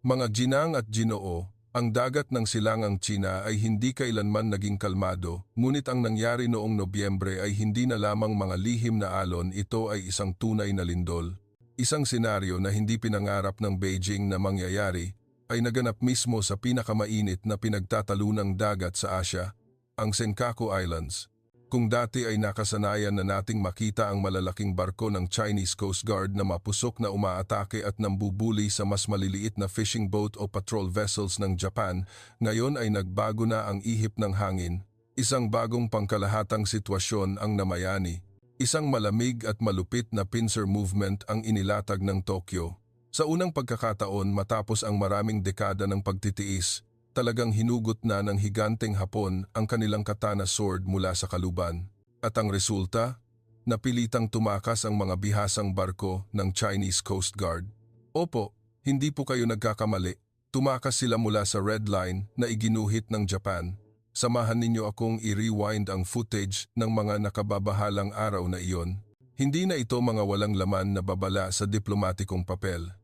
Mga ginang at ginoo, ang dagat ng silangang Tsina ay hindi kailanman naging kalmado, ngunit ang nangyari noong Nobyembre ay hindi na lamang mga lihim na alon, ito ay isang tunay na lindol. Isang senaryo na hindi pinangarap ng Beijing na mangyayari ay naganap mismo sa pinakamainit na pinagtatalunang dagat sa Asya, ang Senkaku Islands. Kung dati ay nakasanayan na nating makita ang malalaking barko ng Chinese Coast Guard na mapusok na umaatake at nambubuli sa mas maliliit na fishing boat o patrol vessels ng Japan, ngayon ay nagbago na ang ihip ng hangin. Isang bagong pangkalahatang sitwasyon ang namayani. Isang malamig at malupit na pincer movement ang inilatag ng Tokyo. Sa unang pagkakataon matapos ang maraming dekada ng pagtitiis, talagang hinugot na ng higanteng Hapon ang kanilang katana sword mula sa kaluban. At ang resulta? Napilitang tumakas ang mga bihasang barko ng Chinese Coast Guard. Opo, hindi po kayo nagkakamali. Tumakas sila mula sa red line na iginuhit ng Japan. Samahan ninyo akong i-rewind ang footage ng mga nakababahalang araw na iyon. Hindi na ito mga walang laman na babala sa diplomatikong papel.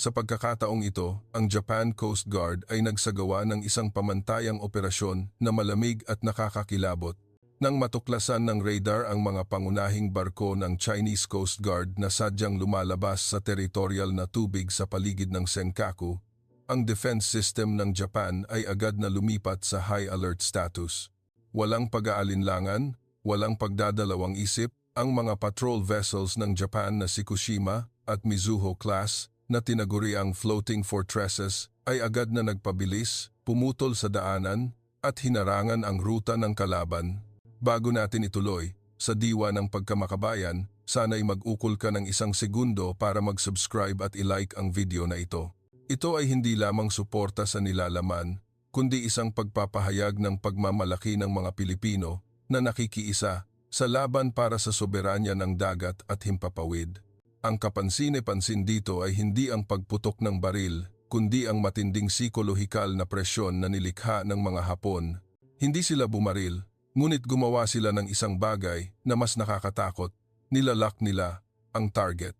Sa pagkakataong ito, ang Japan Coast Guard ay nagsagawa ng isang pamantayang operasyon na malamig at nakakakilabot. Nang matuklasan ng radar ang mga pangunahing barko ng Chinese Coast Guard na sadyang lumalabas sa territorial na tubig sa paligid ng Senkaku, ang defense system ng Japan ay agad na lumipat sa high alert status. Walang pag-aalinlangan, walang pagdadalawang isip, ang mga patrol vessels ng Japan na Shikushima at Mizuho class na tinaguri ang floating fortresses ay agad na nagpabilis, pumutol sa daanan at hinarangan ang ruta ng kalaban. Bago natin ituloy, sa diwa ng pagkamakabayan, sana'y mag-ukol ka ng 1 segundo para mag-subscribe at i-like ang video na ito. Ito ay hindi lamang suporta sa nilalaman, kundi isang pagpapahayag ng pagmamalaki ng mga Pilipino na nakikiisa sa laban para sa soberanya ng dagat at himpapawid. Ang kapansin-pansin dito ay hindi ang pagputok ng baril, kundi ang matinding psikolohikal na presyon na nilikha ng mga Hapon. Hindi sila bumaril, ngunit gumawa sila ng isang bagay na mas nakakatakot. Nilalak nila ang target.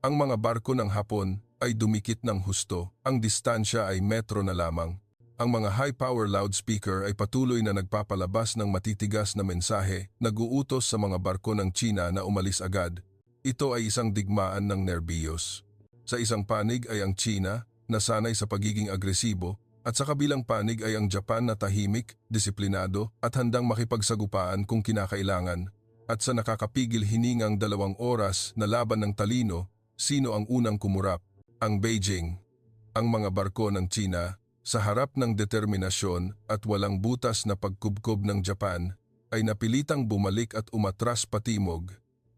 Ang mga barko ng Hapon ay dumikit ng husto, ang distansya ay metro na lamang. Ang mga high-power loudspeaker ay patuloy na nagpapalabas ng matitigas na mensahe, nag-uutos sa mga barko ng China na umalis agad. Ito ay isang digmaan ng nerbiyos. Sa isang panig ay ang China, na sanay sa pagiging agresibo, at sa kabilang panig ay ang Japan na tahimik, disiplinado, at handang makipagsagupaan kung kinakailangan. At sa nakakapigil hiningang 2 oras na laban ng talino, sino ang unang kumurap? Ang Beijing. Ang mga barko ng China, sa harap ng determinasyon at walang butas na pagkubkob ng Japan, ay napilitang bumalik at umatras patimog,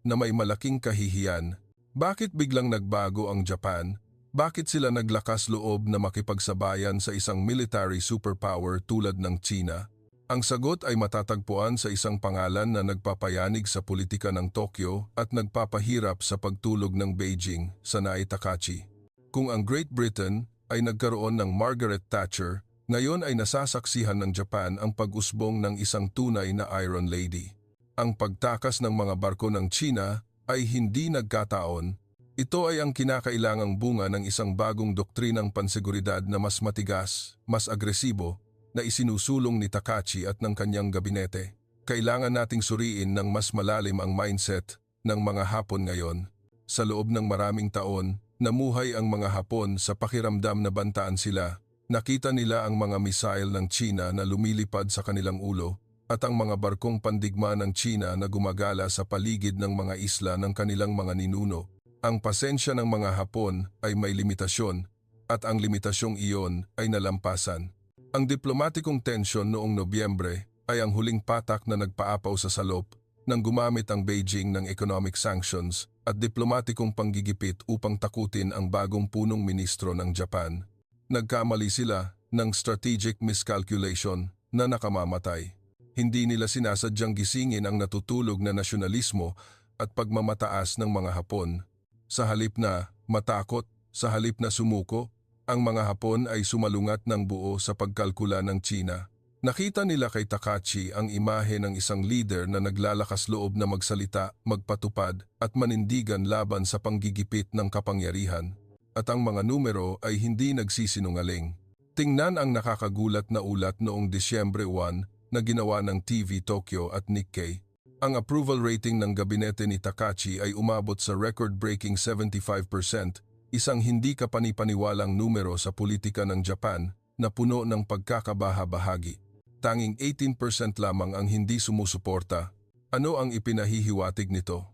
na may malaking kahihiyan. Bakit biglang nagbago ang Japan? Bakit sila naglakas loob na makipagsabayan sa isang military superpower tulad ng China? Ang sagot ay matatagpuan sa isang pangalan na nagpapayanig sa politika ng Tokyo at nagpapahirap sa pagtulog ng Beijing, Sanae Takahashi. Kung ang Great Britain ay nagkaroon ng Margaret Thatcher, ngayon ay nasasaksihan ng Japan ang pag-usbong ng isang tunay na Iron Lady. Ang pagtakas ng mga barko ng China ay hindi nagkataon. Ito ay ang kinakailangang bunga ng isang bagong doktrinang panseguridad na mas matigas, mas agresibo, na isinusulong ni Takahashi at ng kanyang gabinete. Kailangan nating suriin ng mas malalim ang mindset ng mga Hapon ngayon. Sa loob ng maraming taon, namuhay ang mga Hapon sa pakiramdam na bantaan sila. Nakita nila ang mga misail ng China na lumilipad sa kanilang ulo, at ang mga barkong pandigma ng China na gumagala sa paligid ng mga isla ng kanilang mga ninuno. Ang pasensya ng mga Hapon ay may limitasyon, at ang limitasyong iyon ay nalampasan. Ang diplomatikong tensyon noong Nobyembre ay ang huling patak na nagpaapaw sa salop nang gumamit ang Beijing ng economic sanctions at diplomatikong panggigipit upang takutin ang bagong punong ministro ng Japan. Nagkamali sila ng strategic miscalculation na nakamamatay. Hindi nila sinasadyang gisingin ang natutulog na nasyonalismo at pagmamataas ng mga Hapon. Sa halip na matakot, sa halip na sumuko, ang mga Hapon ay sumalungat ng buo sa pagkalkula ng China. Nakita nila kay Takahashi ang imahe ng isang leader na naglalakas loob na magsalita, magpatupad at manindigan laban sa panggigipit ng kapangyarihan. At ang mga numero ay hindi nagsisinungaling. Tingnan ang nakakagulat na ulat noong Disyembre 1 na ginawa ng TV Tokyo at Nikkei. Ang approval rating ng gabinete ni Takachi ay umabot sa record-breaking 75%, isang hindi kapanipaniwalang numero sa politika ng Japan na puno ng pagkakabaha-bahagi. Tanging 18% lamang ang hindi sumusuporta. Ano ang ipinahihiwatig nito?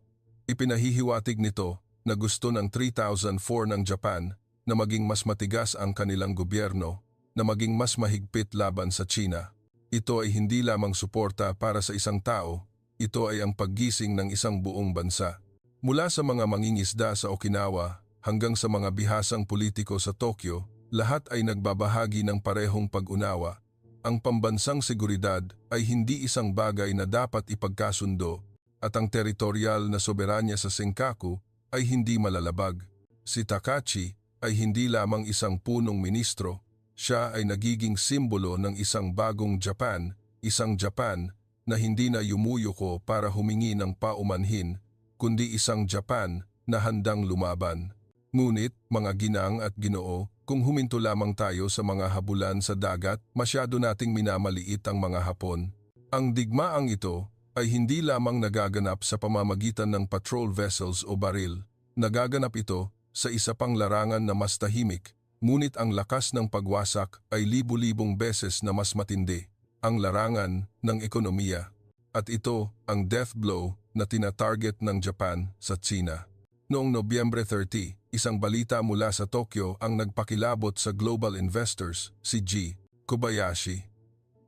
Ipinahihiwatig nito na gusto ng 3004 ng Japan na maging mas matigas ang kanilang gobyerno, na maging mas mahigpit laban sa China. Ito ay hindi lamang suporta para sa isang tao, ito ay ang paggising ng isang buong bansa. Mula sa mga mangingisda sa Okinawa hanggang sa mga bihasang politiko sa Tokyo, lahat ay nagbabahagi ng parehong pag-unawa. Ang pambansang seguridad ay hindi isang bagay na dapat ipagkasundo at ang teritorial na soberanya sa Senkaku ay hindi malalabag. Si Takachi ay hindi lamang isang punong ministro, siya ay nagiging simbolo ng isang bagong Japan, isang Japan na hindi na yumuyuko para humingi ng paumanhin, kundi isang Japan na handang lumaban. Ngunit, mga ginang at ginoo, kung huminto lamang tayo sa mga habulan sa dagat, masyado nating minamaliit ang mga Hapon. Ang digmaang ito ay hindi lamang nagaganap sa pamamagitan ng patrol vessels o baril. Nagaganap ito sa isa pang larangan na mas tahimik, ngunit ang lakas ng pagwasak ay libu-libong beses na mas matindi, ang larangan ng ekonomiya. At ito ang death blow na tina-target ng Japan sa China. Noong Nobyembre 30, isang balita mula sa Tokyo ang nagpakilabot sa global investors, si G. Kobayashi,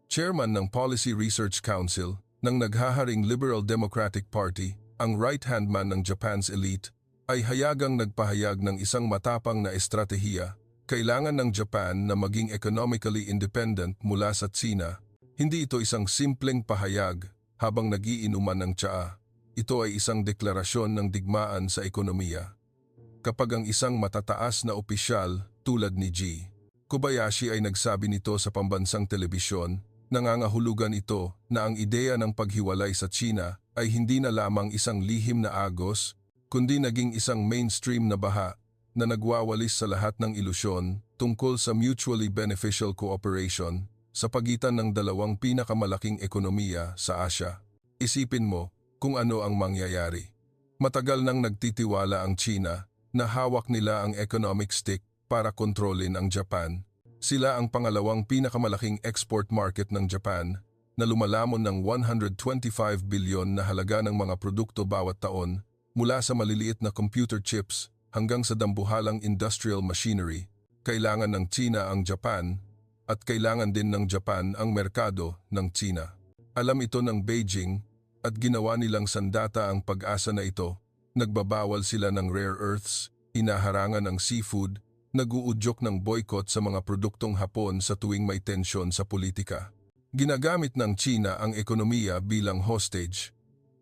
chairman ng Policy Research Council ng naghaharing Liberal Democratic Party, ang right-hand man ng Japan's elite, ay hayagang nagpahayag ng isang matapang na estratehiya. Kailangan ng Japan na maging economically independent mula sa China. Hindi ito isang simpleng pahayag habang nagiinuman ng tsaa. Ito ay isang deklarasyon ng digmaan sa ekonomiya. Kapag ang isang matataas na opisyal tulad ni G. Kobayashi ay nagsabi nito sa pambansang telebisyon, nangangahulugan ito na ang ideya ng paghiwalay sa China ay hindi na lamang isang lihim na agos, kundi naging isang mainstream na baha na nagwawalis sa lahat ng ilusyon tungkol sa mutually beneficial cooperation sa pagitan ng dalawang pinakamalaking ekonomiya sa Asya. Isipin mo kung ano ang mangyayari. Matagal nang nagtitiwala ang China na hawak nila ang economic stick para kontrolin ang Japan. Sila ang pangalawang pinakamalaking export market ng Japan na lumalamon ng 125 bilyon na halaga ng mga produkto bawat taon mula sa maliliit na computer chips hanggang sa dambuhalang industrial machinery. Kailangan ng China ang Japan at kailangan din ng Japan ang merkado ng China. Alam ito ng Beijing at ginawa nilang sandata ang pag-asa na ito. Nagbabawal sila ng rare earths, hinaharangan ng seafood, nag-uudyok ng boycott sa mga produktong Hapon sa tuwing may tensyon sa politika. Ginagamit ng China ang ekonomiya bilang hostage.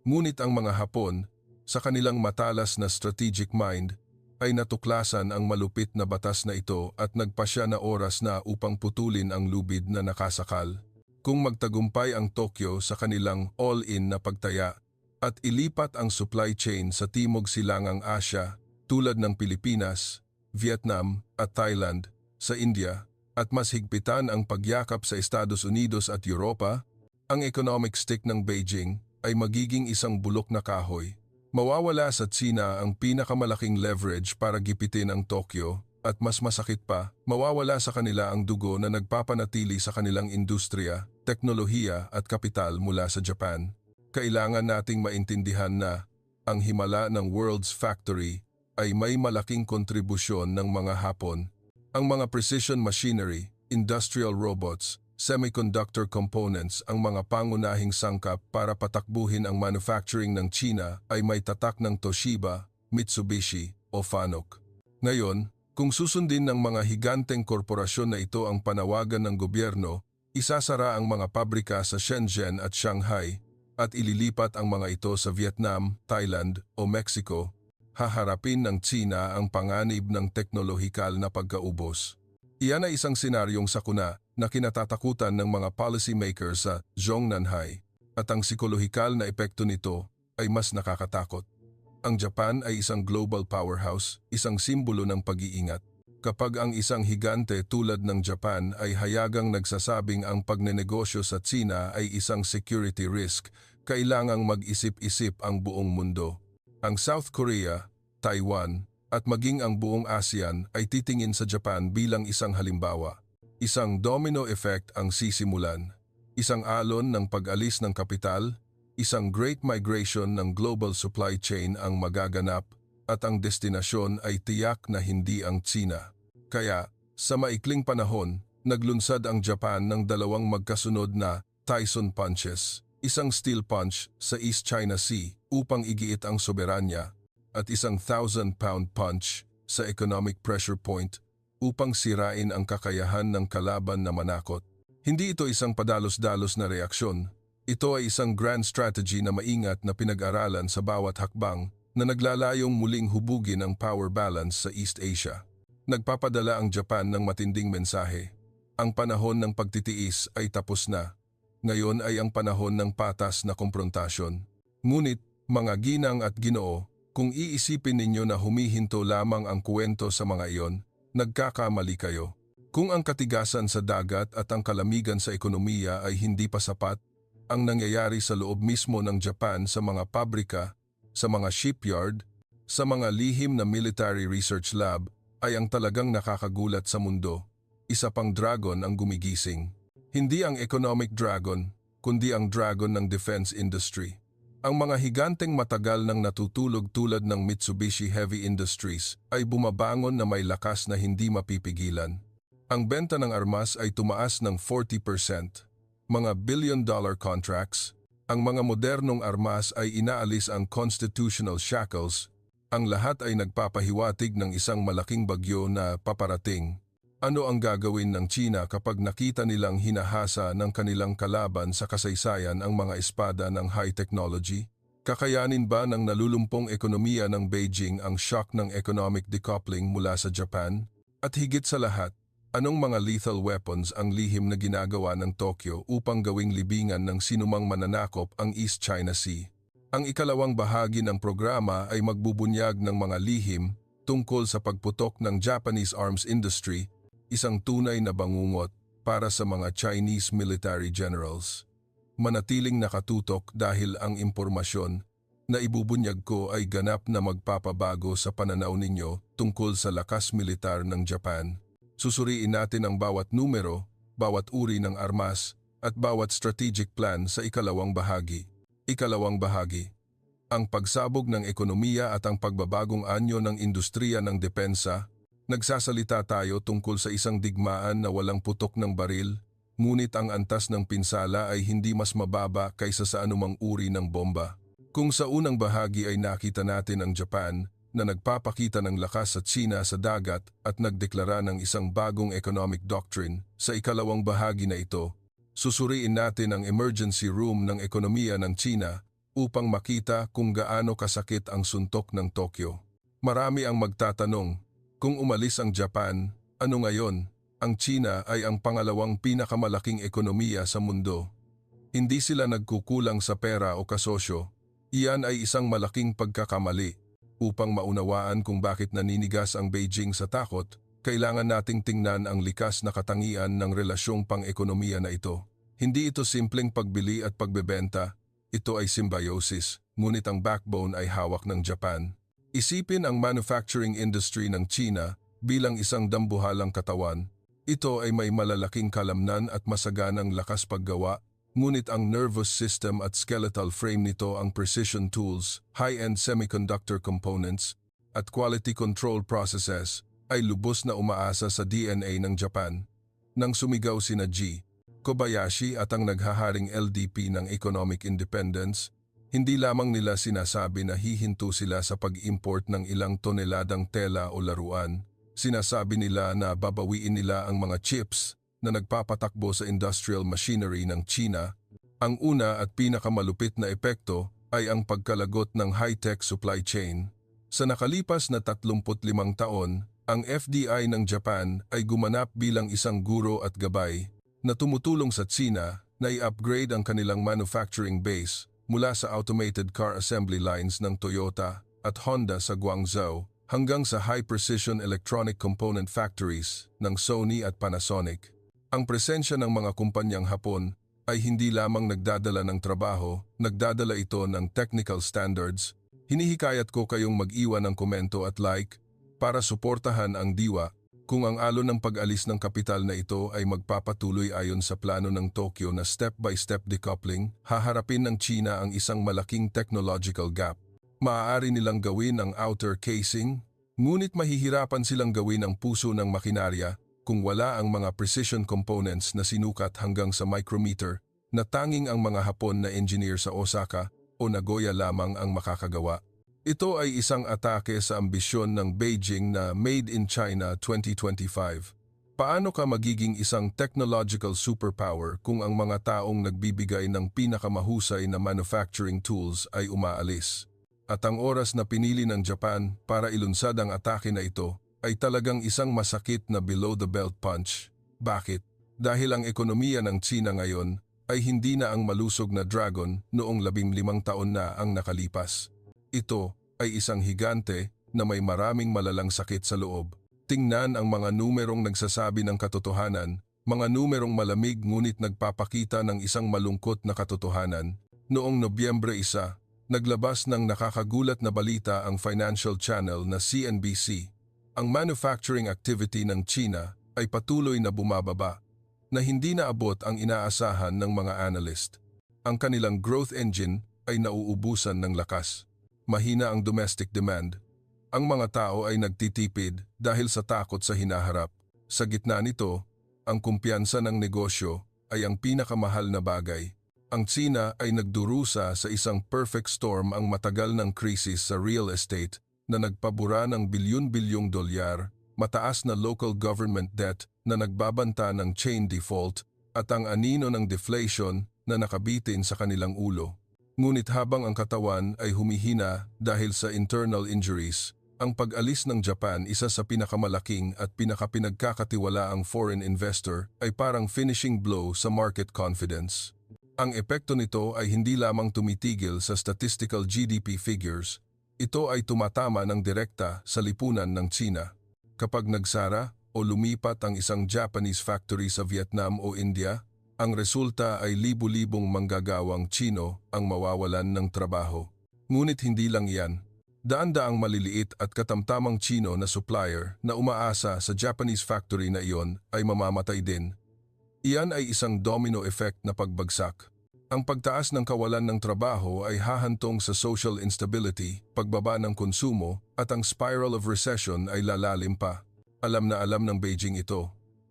Ngunit ang mga Hapon, sa kanilang matalas na strategic mind, ay natuklasan ang malupit na batas na ito at nagpasya na oras na upang putulin ang lubid na nakasakal. Kung magtagumpay ang Tokyo sa kanilang all-in na pagtaya at ilipat ang supply chain sa Timog Silangang Asya tulad ng Pilipinas, Vietnam at Thailand, sa India, at mas higpitan ang pagyakap sa Estados Unidos at Europa, ang economic stick ng Beijing ay magiging isang bulok na kahoy. Mawawala sa China ang pinakamalaking leverage para gipitin ang Tokyo at mas masakit pa, mawawala sa kanila ang dugo na nagpapanatili sa kanilang industriya, teknolohiya at kapital mula sa Japan. Kailangan nating maintindihan na ang himala ng World's Factory ay may malaking kontribusyon ng mga Hapon. Ang mga precision machinery, industrial robots, semiconductor components ang mga pangunahing sangkap para patakbuhin ang manufacturing ng China ay may tatak ng Toshiba, Mitsubishi o Fanuc. Ngayon, kung susundin ng mga higanteng korporasyon na ito ang panawagan ng gobyerno, isasara ang mga pabrika sa Shenzhen at Shanghai at ililipat ang mga ito sa Vietnam, Thailand o Mexico. Haharapin ng China ang panganib ng teknolohikal na pagkaubos. Iyan ay isang senaryong sakuna na kinatatakutan ng mga policymakers sa Zhongnanhai at ang psikolohikal na epekto nito ay mas nakakatakot. Ang Japan ay isang global powerhouse, isang simbolo ng pag-iingat. Kapag ang isang higante tulad ng Japan ay hayagang nagsasabing ang pagnenegosyo sa Tsina ay isang security risk, kailangang mag-isip-isip ang buong mundo. Ang South Korea, Taiwan, at maging ang buong ASEAN ay titingin sa Japan bilang isang halimbawa. Isang domino effect ang sisimulan. Isang alon ng pag-alis ng kapital, isang great migration ng global supply chain ang magaganap at ang destinasyon ay tiyak na hindi ang Tsina. Kaya, sa maikling panahon, naglunsad ang Japan ng dalawang magkasunod na Tyson punches, isang steel punch sa East China Sea upang igiit ang soberanya at isang 1,000-pound punch sa economic pressure point upang sirain ang kakayahan ng kalaban na manakot. Hindi ito isang padalos-dalos na reaksyon. Ito ay isang grand strategy na maingat na pinag-aralan sa bawat hakbang na naglalayong muling hubugin ang power balance sa East Asia. Nagpapadala ang Japan ng matinding mensahe. Ang panahon ng pagtitiis ay tapos na. Ngayon ay ang panahon ng patas na komprontasyon. Ngunit, mga ginang at ginoo, kung iisipin ninyo na humihinto lamang ang kwento sa mga iyon, nagkakamali kayo. Kung ang katigasan sa dagat at ang kalamigan sa ekonomiya ay hindi pa sapat, ang nangyayari sa loob mismo ng Japan sa mga pabrika, sa mga shipyard, sa mga lihim na military research lab ay ang talagang nakakagulat sa mundo. Isa pang dragon ang gumigising. Hindi ang economic dragon, kundi ang dragon ng defense industry. Ang mga higanteng matagal nang natutulog tulad ng Mitsubishi Heavy Industries ay bumabangon na may lakas na hindi mapipigilan. Ang benta ng armas ay tumaas ng 40%. Mga billion-dollar contracts, ang mga modernong armas ay inaalis ang constitutional shackles, ang lahat ay nagpapahiwatig ng isang malaking bagyo na paparating. Ano ang gagawin ng China kapag nakita nilang hinahasa ng kanilang kalaban sa kasaysayan ang mga espada ng high technology? Kakayanin ba ng nalulumpong ekonomiya ng Beijing ang shock ng economic decoupling mula sa Japan? At higit sa lahat, anong mga lethal weapons ang lihim na ginagawa ng Tokyo upang gawing libingan ng sinumang mananakop ang East China Sea? Ang ikalawang bahagi ng programa ay magbubunyag ng mga lihim tungkol sa pagputok ng Japanese arms industry, isang tunay na bangungot para sa mga Chinese military generals. Manatiling nakatutok dahil ang impormasyon na ibubunyag ko ay ganap na magpapabago sa pananaw ninyo tungkol sa lakas militar ng Japan. Susuriin natin ang bawat numero, bawat uri ng armas, at bawat strategic plan sa ikalawang bahagi. Ikalawang bahagi. Ang pagsabog ng ekonomiya at ang pagbabagong anyo ng industriya ng depensa. Nagsasalita tayo tungkol sa isang digmaan na walang putok ng baril, ngunit ang antas ng pinsala ay hindi mas mababa kaysa sa anumang uri ng bomba. Kung sa unang bahagi ay nakita natin ang Japan, na nagpapakita ng lakas sa China sa dagat at nagdeklara ng isang bagong economic doctrine, sa ikalawang bahagi na ito, susuriin natin ang emergency room ng ekonomiya ng China upang makita kung gaano kasakit ang suntok ng Tokyo. Marami ang magtatanong, kung umalis ang Japan, ano ngayon? Ang China ay ang pangalawang pinakamalaking ekonomiya sa mundo. Hindi sila nagkukulang sa pera o kasosyo. Iyan ay isang malaking pagkakamali. Upang maunawaan kung bakit naninigas ang Beijing sa takot, kailangan nating tingnan ang likas na katangian ng relasyong pang-ekonomiya na ito. Hindi ito simpleng pagbili at pagbebenta, ito ay symbiosis, ngunit ang backbone ay hawak ng Japan. Isipin ang manufacturing industry ng China bilang isang dambuhalang katawan. Ito ay may malalaking kalamnan at masaganang lakas paggawa, ngunit ang nervous system at skeletal frame nito ang precision tools, high-end semiconductor components, at quality control processes ay lubos na umaasa sa DNA ng Japan. Nang sumigaw sina G. Kobayashi at ang naghaharing LDP ng economic independence, hindi lamang nila sinasabi na hihinto sila sa pag-import ng ilang toneladang tela o laruan. Sinasabi nila na babawiin nila ang mga chips na nagpapatakbo sa industrial machinery ng China. Ang una at pinakamalupit na epekto ay ang pagkalagot ng high-tech supply chain. Sa nakalipas na 35 taon, ang FDI ng Japan ay gumanap bilang isang guro at gabay na tumutulong sa China na i-upgrade ang kanilang manufacturing base mula sa automated car assembly lines ng Toyota at Honda sa Guangzhou hanggang sa high-precision electronic component factories ng Sony at Panasonic. Ang presensya ng mga kumpanyang Hapon ay hindi lamang nagdadala ng trabaho, nagdadala ito ng technical standards. Hinihikayat ko kayong mag-iwan ng komento at like para suportahan ang diwa kung ang alon ng pag-alis ng kapital na ito ay magpapatuloy ayon sa plano ng Tokyo na step-by-step decoupling, haharapin ng China ang isang malaking technological gap. Maaari nilang gawin ang outer casing, ngunit mahihirapan silang gawin ang puso ng makinarya kung wala ang mga precision components na sinukat hanggang sa micrometer na tanging ang mga Hapon na engineer sa Osaka o Nagoya lamang ang makakagawa. Ito ay isang atake sa ambisyon ng Beijing na Made in China 2025. Paano ka magiging isang technological superpower kung ang mga taong nagbibigay ng pinakamahusay na manufacturing tools ay umaalis? At ang oras na pinili ng Japan para ilunsad ang atake na ito ay talagang isang masakit na below-the-belt punch. Bakit? Dahil ang ekonomiya ng China ngayon ay hindi na ang malusog na dragon noong 15 taon na ang nakalipas. Ito ay isang higante na may maraming malalang sakit sa loob. Tingnan ang mga numerong nagsasabi ng katotohanan, mga numerong malamig ngunit nagpapakita ng isang malungkot na katotohanan. Noong Nobyembre 1, naglabas ng nakakagulat na balita ang financial channel na CNBC. Ang manufacturing activity ng China ay patuloy na bumababa, na hindi naabot ang inaasahan ng mga analyst. Ang kanilang growth engine ay nauubusan ng lakas. Mahina ang domestic demand. Ang mga tao ay nagtitipid dahil sa takot sa hinaharap. Sa gitna nito, ang kumpiyansa ng negosyo ay ang pinakamahal na bagay. Ang China ay nagdurusa sa isang perfect storm ang matagal ng krisis sa real estate na nagpabura ng bilyon-bilyong dolyar, mataas na local government debt na nagbabanta ng chain default at ang anino ng deflation na nakabitin sa kanilang ulo. Ngunit habang ang katawan ay humihina dahil sa internal injuries, ang pag-alis ng Japan, isa sa pinakamalaking at pinakapinagkakatiwalaang foreign investor, ay parang finishing blow sa market confidence. Ang epekto nito ay hindi lamang tumitigil sa statistical GDP figures, ito ay tumatama ng direkta sa lipunan ng China. Kapag nagsara o lumipat ang isang Japanese factory sa Vietnam o India, ang resulta ay libu-libong manggagawang Chino ang mawawalan ng trabaho. Ngunit hindi lang yan. Daan-daang maliliit at katamtamang Chino na supplier na umaasa sa Japanese factory na iyon ay mamamatay din. Iyan ay isang domino effect na pagbagsak. Ang pagtaas ng kawalan ng trabaho ay hahantong sa social instability, pagbaba ng konsumo, at ang spiral of recession ay lalalim pa. Alam na alam ng Beijing ito.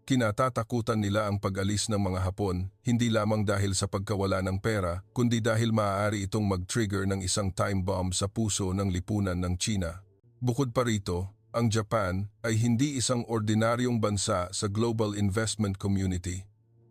Kinatatakutan nila ang pag-alis ng mga Hapon, hindi lamang dahil sa pagkawala ng pera, kundi dahil maaari itong mag-trigger ng isang time bomb sa puso ng lipunan ng China. Bukod pa rito, ang Japan ay hindi isang ordinaryong bansa sa global investment community.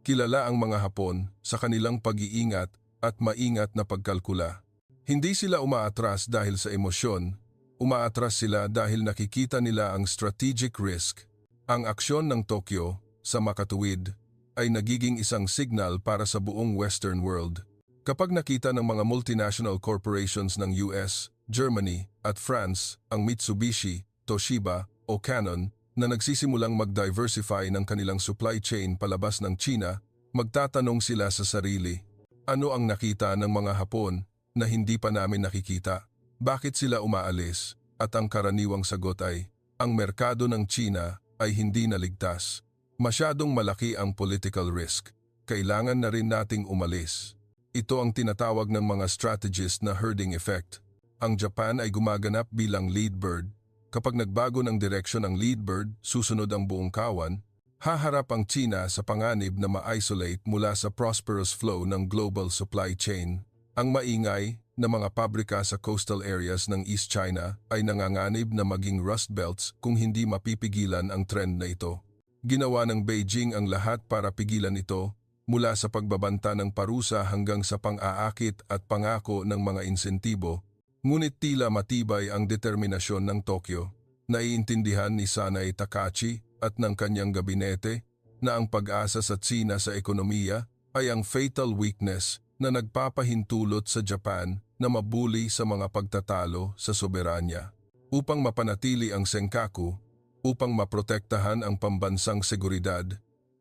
Kilala ang mga Hapon sa kanilang pag-iingat at maingat na pagkalkula. Hindi sila umaatras dahil sa emosyon, umaatras sila dahil nakikita nila ang strategic risk. Ang aksyon ng Tokyo sa makatuwid ay nagiging isang signal para sa buong Western world. Kapag nakita ng mga multinational corporations ng US, Germany at France ang Mitsubishi, Toshiba o Canon na nagsisimulang mag-diversify ng kanilang supply chain palabas ng China, magtatanong sila sa sarili, ano ang nakita ng mga Hapon na hindi pa namin nakikita? Bakit sila umaalis? At ang karaniwang sagot ay, ang merkado ng China ay hindi naligtas. Masyadong malaki ang political risk. Kailangan na rin nating umalis. Ito ang tinatawag ng mga strategists na herding effect. Ang Japan ay gumaganap bilang lead bird. Kapag nagbago ng direksyon ang lead bird, susunod ang buong kawan, haharap ang China sa panganib na ma-isolate mula sa prosperous flow ng global supply chain. Ang maingay na mga pabrika sa coastal areas ng East China ay nanganganib na maging rust belts kung hindi mapipigilan ang trend na ito. Ginawa ng Beijing ang lahat para pigilan ito, mula sa pagbabanta ng parusa hanggang sa pang-aakit at pangako ng mga insentibo. Ngunit tila matibay ang determinasyon ng Tokyo. Naiintindihan ni Sanai Takahashi at ng kanyang gabinete na ang pag-asa sa China sa ekonomiya ay ang fatal weakness na nagpapahintulot sa Japan na mabuli sa mga pagtatalo sa soberanya. Upang mapanatili ang Senkaku, upang maprotektahan ang pambansang seguridad,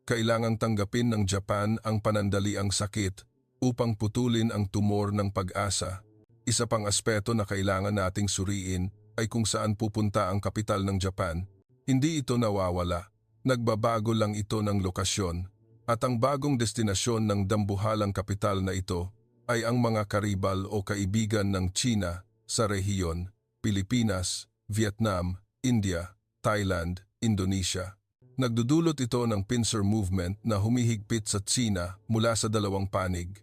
kailangang tanggapin ng Japan ang panandaliang sakit upang putulin ang tumor ng pag-asa. Isa pang aspeto na kailangan nating suriin ay kung saan pupunta ang kapital ng Japan. Hindi ito nawawala. Nagbabago lang ito ng lokasyon. At ang bagong destinasyon ng dambuhalang kapital na ito ay ang mga karibal o kaibigan ng China sa rehiyon, Pilipinas, Vietnam, India, Thailand, Indonesia. Nagdudulot ito ng pincer movement na humihigpit sa China mula sa dalawang panig.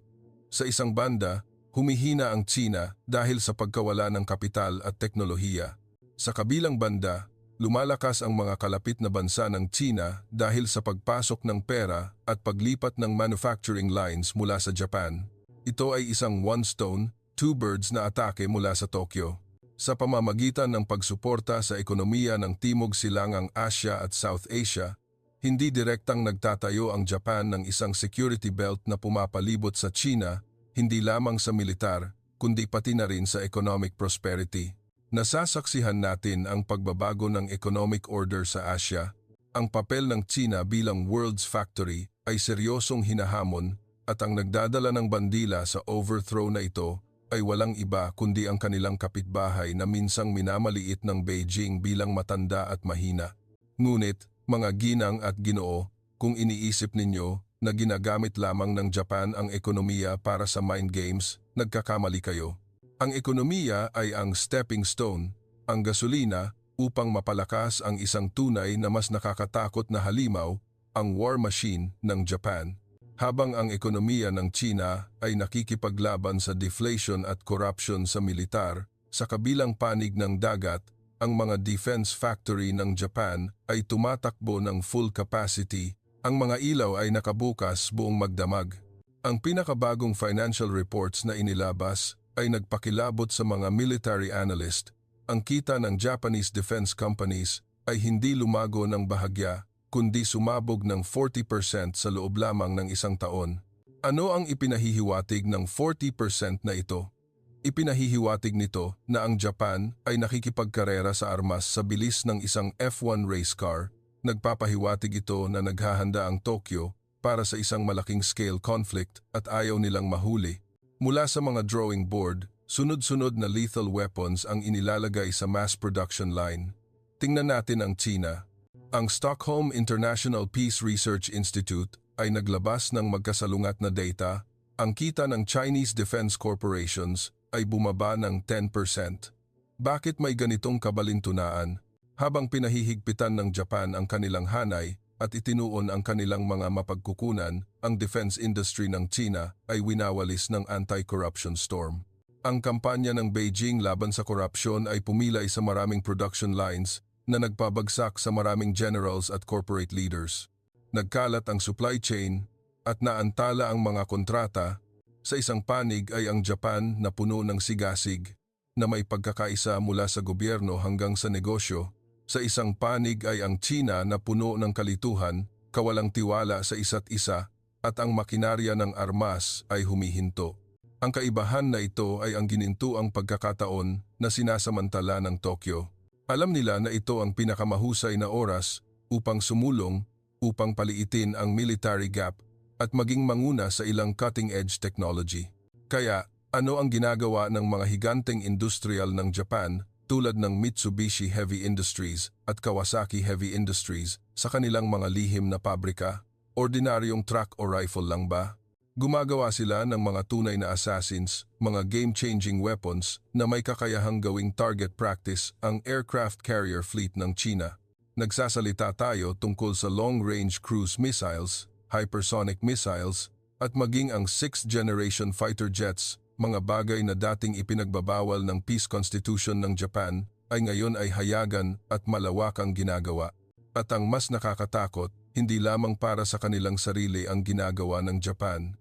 Sa isang banda, humihina ang China dahil sa pagkawala ng kapital at teknolohiya. Sa kabilang banda, lumalakas ang mga kalapit na bansa ng China dahil sa pagpasok ng pera at paglipat ng manufacturing lines mula sa Japan. Ito ay isang one stone, two birds na atake mula sa Tokyo. Sa pamamagitan ng pagsuporta sa ekonomiya ng Timog Silangang Asya at South Asia, hindi direktang nagtatayo ang Japan ng isang security belt na pumapalibot sa China, hindi lamang sa militar, kundi pati na rin sa economic prosperity. Nasasaksihan natin ang pagbabago ng economic order sa Asya. Ang papel ng China bilang world's factory ay seryosong hinahamon at ang nagdadala ng bandila sa overthrow na ito ay walang iba kundi ang kanilang kapitbahay na minsang minamaliit ng Beijing bilang matanda at mahina. Ngunit, mga ginang at ginoo, kung iniisip ninyo na ginagamit lamang ng Japan ang ekonomiya para sa mind games, nagkakamali kayo. Ang ekonomiya ay ang stepping stone, ang gasolina upang mapalakas ang isang tunay na mas nakakatakot na halimaw, ang war machine ng Japan. Habang ang ekonomiya ng China ay nakikipaglaban sa deflation at corruption sa militar, sa kabilang panig ng dagat, ang mga defense factory ng Japan ay tumatakbo ng full capacity. Ang mga ilaw ay nakabukas buong magdamag. Ang pinakabagong financial reports na inilabas ay nagpakilabot sa mga military analyst. Ang kita ng Japanese defense companies ay hindi lumago ng bahagya, kundi sumabog ng 40% sa loob lamang ng isang taon. Ano ang ipinahihiwatig ng 40% na ito? Ipinahihiwatig nito na ang Japan ay nakikipagkarera sa armas sa bilis ng isang F1 race car. Nagpapahiwatig ito na naghahanda ang Tokyo para sa isang malaking scale conflict at ayaw nilang mahuli. Mula sa mga drawing board, sunod-sunod na lethal weapons ang inilalagay sa mass production line. Tingnan natin ang China. Ang Stockholm International Peace Research Institute ay naglabas ng magkasalungat na data. Ang kita ng Chinese Defense Corporations ay bumaba ng 10%. Bakit may ganitong kabalintunaan? Habang pinahihigpitan ng Japan ang kanilang hanay at itinuon ang kanilang mga mapagkukunan, ang defense industry ng China ay winawalis ng anti-corruption storm. Ang kampanya ng Beijing laban sa korupsyon ay pumilay sa maraming production lines na nagpabagsak sa maraming generals at corporate leaders. Nagkalat ang supply chain at naantala ang mga kontrata. Sa isang panig ay ang Japan na puno ng sigasig na may pagkakaisa mula sa gobyerno hanggang sa negosyo. Sa isang panig ay ang China na puno ng kalituhan, kawalang tiwala sa isa't isa at ang makinarya ng armas ay humihinto. Ang kaibahan na ito ay ang ginintuang pagkakataon na sinasamantala ng Tokyo. Alam nila na ito ang pinakamahusay na oras upang sumulong, upang paliitin ang military gap at maging manguna sa ilang cutting-edge technology. Kaya, ano ang ginagawa ng mga higanteng industrial ng Japan tulad ng Mitsubishi Heavy Industries at Kawasaki Heavy Industries sa kanilang mga lihim na pabrika? Ordinaryong truck o rifle lang ba? Gumagawa sila ng mga tunay na assassins, mga game-changing weapons na may kakayahang gawing target practice ang aircraft carrier fleet ng China. Nagsasalita tayo tungkol sa long-range cruise missiles, hypersonic missiles, at maging ang 6th generation fighter jets, mga bagay na dating ipinagbabawal ng Peace Constitution ng Japan ay ngayon ay hayagan at malawak ang ginagawa. At ang mas nakakatakot, hindi lamang para sa kanilang sarili ang ginagawa ng Japan.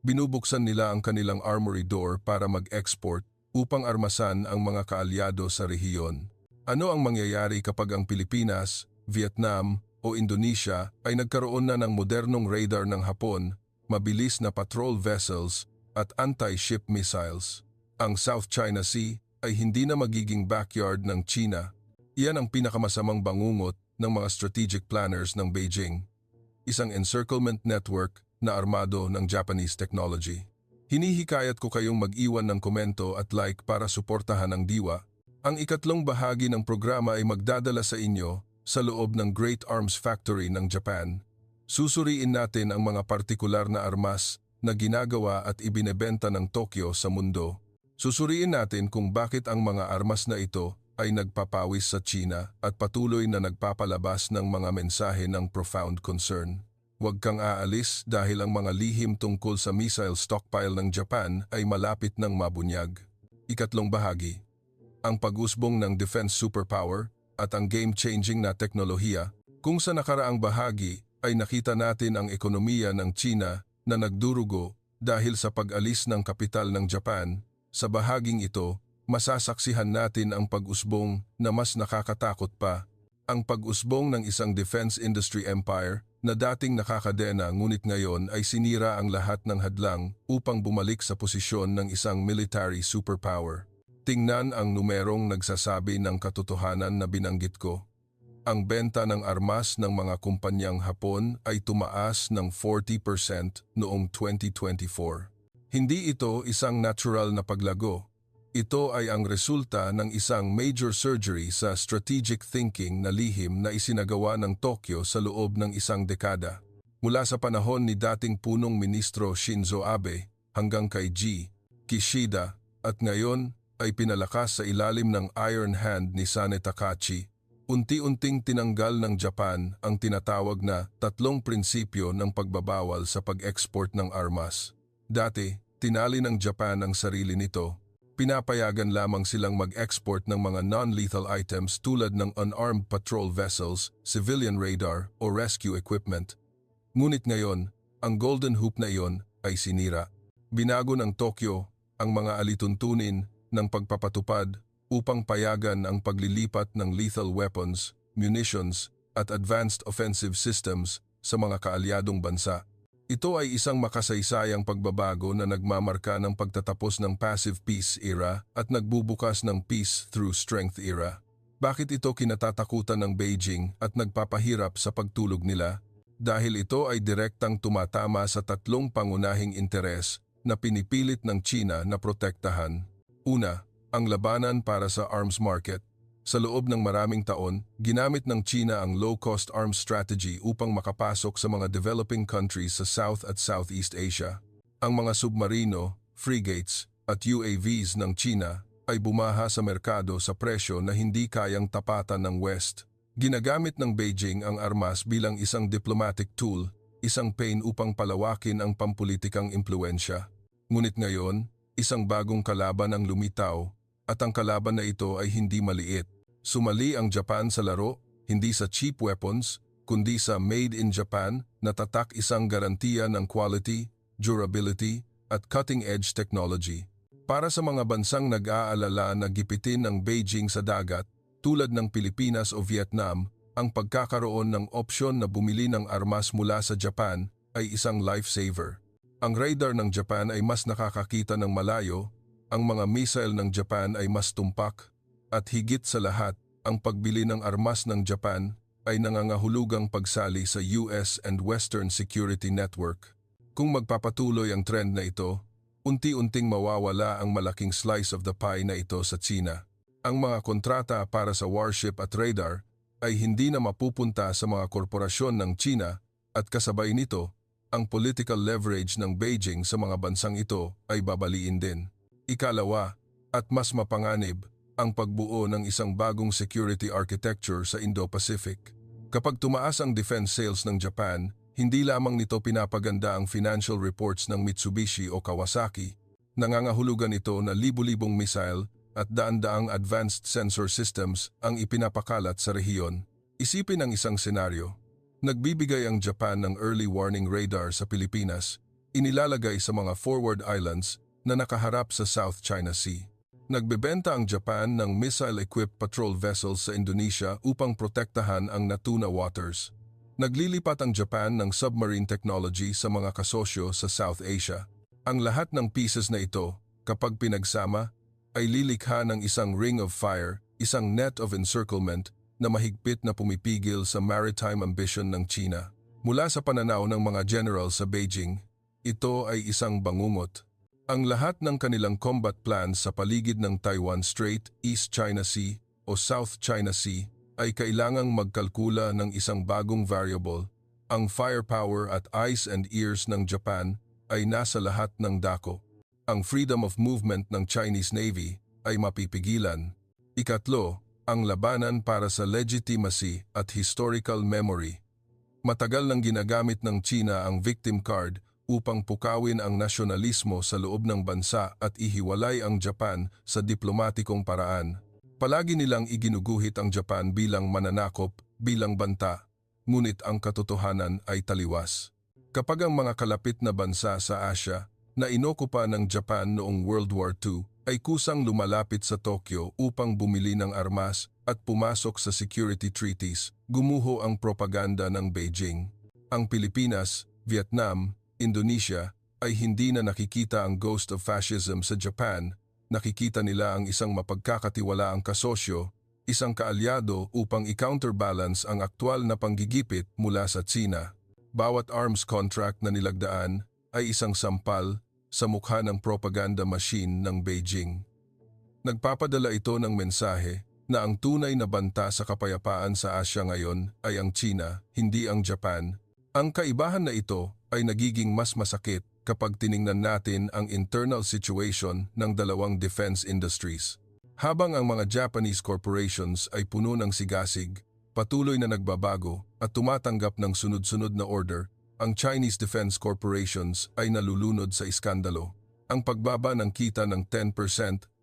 Binubuksan nila ang kanilang armory door para mag-export upang armasan ang mga kaalyado sa rehiyon. Ano ang mangyayari kapag ang Pilipinas, Vietnam o Indonesia ay nagkaroon na ng modernong radar ng Hapon, mabilis na patrol vessels at anti-ship missiles. Ang South China Sea ay hindi na magiging backyard ng China. Iyan ang pinakamasamang bangungot ng mga strategic planners ng Beijing. Isang encirclement network na armado ng Japanese technology. Hinihikayat ko kayong mag-iwan ng komento at like para suportahan ang diwa. Ang ikatlong bahagi ng programa ay magdadala sa inyo sa loob ng Great Arms Factory ng Japan. Susuriin natin ang mga partikular na armas na ginagawa at ibinebenta ng Tokyo sa mundo. Susuriin natin kung bakit ang mga armas na ito ay nagpapawis sa China at patuloy na nagpapalabas ng mga mensahe ng profound concern. Huwag kang aalis dahil ang mga lihim tungkol sa missile stockpile ng Japan ay malapit ng mabunyag. Ikatlong bahagi, ang pag-usbong ng defense superpower at ang game-changing na teknolohiya. Kung sa nakaraang bahagi ay nakita natin ang ekonomiya ng China na nagdurugo dahil sa pag-alis ng kapital ng Japan, sa bahaging ito, masasaksihan natin ang pag-usbong na mas nakakatakot pa. Ang pag-usbong ng isang defense industry empire na dating nakakadena ngunit ngayon ay sinira ang lahat ng hadlang upang bumalik sa posisyon ng isang military superpower. Tingnan ang numerong nagsasabi ng katotohanan na binanggit ko. Ang benta ng armas ng mga kumpanyang Hapon ay tumaas ng 40% noong 2024. Hindi ito isang natural na paglago. Ito ay ang resulta ng isang major surgery sa strategic thinking na lihim na isinagawa ng Tokyo sa loob ng isang dekada. Mula sa panahon ni dating punong ministro Shinzo Abe hanggang kay G. Kishida at ngayon ay pinalakas sa ilalim ng Iron Hand ni Sane Takahashi. Unti-unting tinanggal ng Japan ang tinatawag na tatlong prinsipyo ng pagbabawal sa pag-export ng armas. Dati, tinali ng Japan ang sarili nito. Pinapayagan lamang silang mag-export ng mga non-lethal items tulad ng unarmed patrol vessels, civilian radar o rescue equipment. Ngunit ngayon, ang golden hoop na iyon ay sinira. Binago ng Tokyo ang mga alituntunin ng pagpapatupad upang payagan ang paglilipat ng lethal weapons, munitions at advanced offensive systems sa mga kaalyadong bansa. Ito ay isang makasaysayang pagbabago na nagmamarka ng pagtatapos ng passive peace era at nagbubukas ng peace through strength era. Bakit ito kinatatakutan ng Beijing at nagpapahirap sa pagtulog nila? Dahil ito ay direktang tumatama sa tatlong pangunahing interes na pinipilit ng China na protektahan. Una, ang labanan para sa arms market. Sa loob ng maraming taon, ginamit ng China ang low-cost arms strategy upang makapasok sa mga developing countries sa South at Southeast Asia. Ang mga submarino, frigates at UAVs ng China ay bumaha sa merkado sa presyo na hindi kayang tapatan ng West. Ginagamit ng Beijing ang armas bilang isang diplomatic tool, isang pain upang palawakin ang pampulitikang impluensya. Ngunit ngayon, isang bagong kalaban ang lumitaw. At ang kalaban na ito ay hindi maliit. Sumali ang Japan sa laro, hindi sa cheap weapons, kundi sa Made in Japan na tatak isang garantiya ng quality, durability, at cutting-edge technology. Para sa mga bansang nag-aalala na gipitin ng Beijing sa dagat, tulad ng Pilipinas o Vietnam, ang pagkakaroon ng opsyon na bumili ng armas mula sa Japan ay isang lifesaver. Ang radar ng Japan ay mas nakakakita ng malayo. Ang mga missile ng Japan ay mas tumpak at higit sa lahat, ang pagbili ng armas ng Japan ay nangangahulugang pagsali sa US and Western security network. Kung magpapatuloy ang trend na ito, unti-unting mawawala ang malaking slice of the pie na ito sa China. Ang mga kontrata para sa warship at radar ay hindi na mapupunta sa mga korporasyon ng China at kasabay nito, ang political leverage ng Beijing sa mga bansang ito ay babaliin din. Ikalawa, at mas mapanganib, ang pagbuo ng isang bagong security architecture sa Indo-Pacific. Kapag tumaas ang defense sales ng Japan, hindi lamang nito pinapaganda ang financial reports ng Mitsubishi o Kawasaki. Nangangahulugan ito na libu-libong missile at daan-daang advanced sensor systems ang ipinapakalat sa rehiyon. Isipin ang isang senaryo. Nagbibigay ang Japan ng early warning radar sa Pilipinas, inilalagay sa mga forward islands na nakaharap sa South China Sea. Nagbebenta ang Japan ng missile-equipped patrol vessels sa Indonesia upang protektahan ang Natuna Waters. Naglilipat ang Japan ng submarine technology sa mga kasosyo sa South Asia. Ang lahat ng pieces na ito, kapag pinagsama, ay lilikha ng isang ring of fire, isang net of encirclement na mahigpit na pumipigil sa maritime ambition ng China. Mula sa pananaw ng mga general sa Beijing, ito ay isang bangungot. Ang lahat ng kanilang combat plans sa paligid ng Taiwan Strait, East China Sea o South China Sea ay kailangang magkalkula ng isang bagong variable. Ang firepower at eyes and ears ng Japan ay nasa lahat ng dako. Ang freedom of movement ng Chinese Navy ay mapipigilan. Ikatlo, ang labanan para sa legitimacy at historical memory. Matagal nang ginagamit ng China ang victim card upang pukawin ang nasyonalismo sa loob ng bansa at ihiwalay ang Japan sa diplomatikong paraan. Palagi nilang iginuguhit ang Japan bilang mananakop, bilang banta, ngunit ang katotohanan ay taliwas. Kapag ang mga kalapit na bansa sa Asia na inokupa ng Japan noong World War II ay kusang lumalapit sa Tokyo upang bumili ng armas at pumasok sa security treaties, gumuho ang propaganda ng Beijing. Ang Pilipinas, Vietnam, Indonesia ay hindi na nakikita ang ghost of fascism sa Japan, nakikita nila ang isang mapagkakatiwalaang kasosyo, isang kaalyado upang i-counterbalance ang aktwal na panggigipit mula sa China. Bawat arms contract na nilagdaan ay isang sampal sa mukha ng propaganda machine ng Beijing. Nagpapadala ito ng mensahe na ang tunay na banta sa kapayapaan sa Asya ngayon ay ang China, hindi ang Japan. Ang kaibahan na ito ay nagiging mas masakit kapag tiningnan natin ang internal situation ng dalawang defense industries. Habang ang mga Japanese corporations ay puno ng sigasig, patuloy na nagbabago at tumatanggap ng sunod-sunod na order, ang Chinese defense corporations ay nalulunod sa iskandalo. Ang pagbaba ng kita ng 10%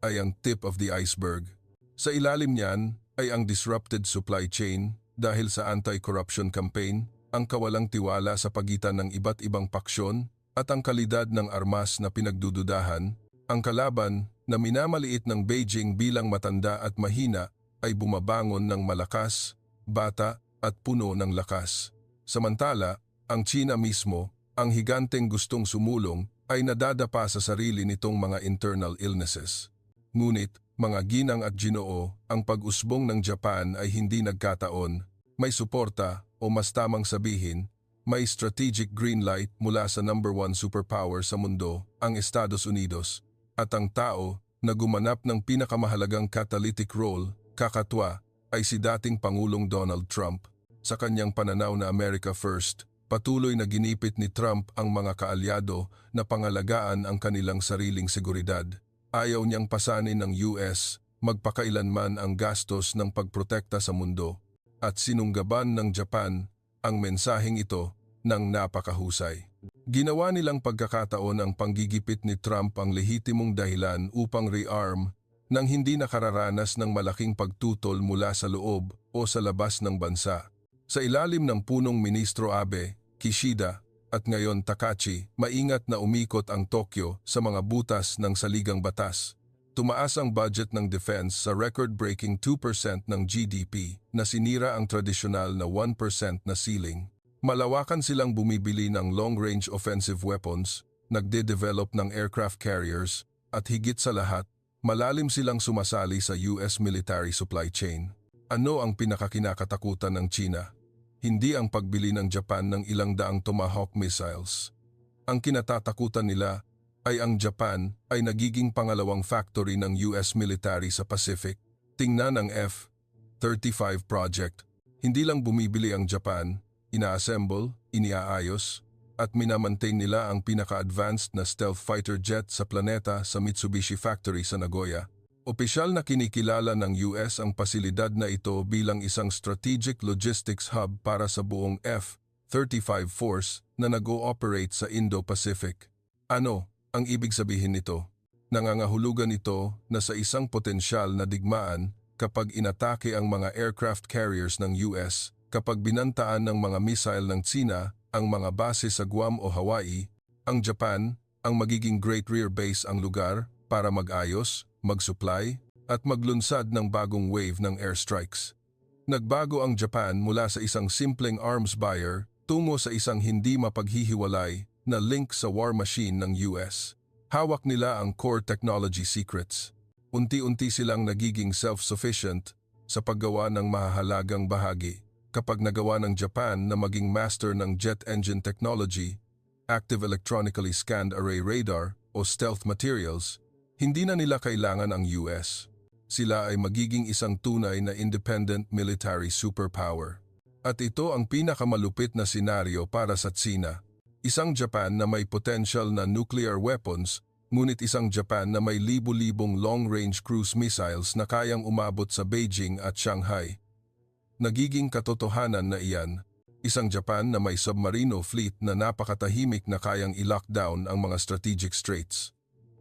ay ang tip of the iceberg. Sa ilalim niyan ay ang disrupted supply chain dahil sa anti-corruption campaign, ang kawalang tiwala sa pagitan ng iba't ibang paksyon at ang kalidad ng armas na pinagdududahan. Ang kalaban na minamaliit ng Beijing bilang matanda at mahina ay bumabangon ng malakas, bata at puno ng lakas. Samantala, ang China mismo, ang higanteng gustong sumulong, ay nadadapa sa sarili nitong mga internal illnesses. Ngunit, mga ginang at ginoo, ang pag-usbong ng Japan ay hindi nagkataon. May suporta o mas tamang sabihin, may strategic green light mula sa number 1 superpower sa mundo, ang Estados Unidos, at ang tao na gumanap ng pinakamahalagang catalytic role, kakatwa, ay si dating Pangulong Donald Trump. Sa kanyang pananaw na America First, patuloy na ginipit ni Trump ang mga kaalyado na pangalagaan ang kanilang sariling seguridad. Ayaw niyang pasanin ng US magpakailanman ang gastos ng pagprotekta sa mundo, at sinunggaban ng Japan ang mensaheng ito ng napakahusay. Ginawa nilang pagkakataon ang panggigipit ni Trump ang lehitimong dahilan upang rearm nang hindi nakararanas ng malaking pagtutol mula sa loob o sa labas ng bansa. Sa ilalim ng punong Ministro Abe, Kishida at ngayon Takachi, maingat na umikot ang Tokyo sa mga butas ng saligang batas. Tumaas ang budget ng defense sa record-breaking 2% ng GDP na sinira ang tradisyonal na 1% na ceiling. Malawakan silang bumibili ng long-range offensive weapons, nagde-develop ng aircraft carriers, at higit sa lahat, malalim silang sumasali sa US military supply chain. Ano ang pinakakinakatakutan ng China? Hindi ang pagbili ng Japan ng ilang daang Tomahawk missiles. Ang kinatatakutan nila ay ang Japan ay nagiging pangalawang factory ng US military sa Pacific. Tingnan ang F-35 project. Hindi lang bumibili ang Japan, ina-assemble, iniaayos, at minamantain nila ang pinaka-advanced na stealth fighter jet sa planeta sa Mitsubishi Factory sa Nagoya. Opisyal na kinikilala ng US ang pasilidad na ito bilang isang strategic logistics hub para sa buong F-35 force na nag-ooperate sa Indo-Pacific. Ano ang ibig sabihin nito? Nangangahulugan ito na sa isang potensyal na digmaan kapag inatake ang mga aircraft carriers ng US, kapag binantaan ng mga missile ng China ang mga base sa Guam o Hawaii, ang Japan ang magiging Great Rear Base ang lugar para mag-ayos, mag-supply, at maglunsad ng bagong wave ng airstrikes. Nagbago ang Japan mula sa isang simpleng arms buyer tungo sa isang hindi mapaghihiwalay na link sa war machine ng US. Hawak nila ang core technology secrets. Unti-unti silang nagiging self-sufficient sa paggawa ng mahahalagang bahagi. Kapag nagawa ng Japan na maging master ng jet engine technology, active electronically scanned array radar o stealth materials, hindi na nila kailangan ang US. Sila ay magiging isang tunay na independent military superpower. At ito ang pinakamalupit na senaryo para sa Tsina. Isang Japan na may potential na nuclear weapons, ngunit isang Japan na may libu-libong long-range cruise missiles na kayang umabot sa Beijing at Shanghai. Nagiging katotohanan na iyan, isang Japan na may submarino fleet na napakatahimik na kayang i-lockdown ang mga strategic straits.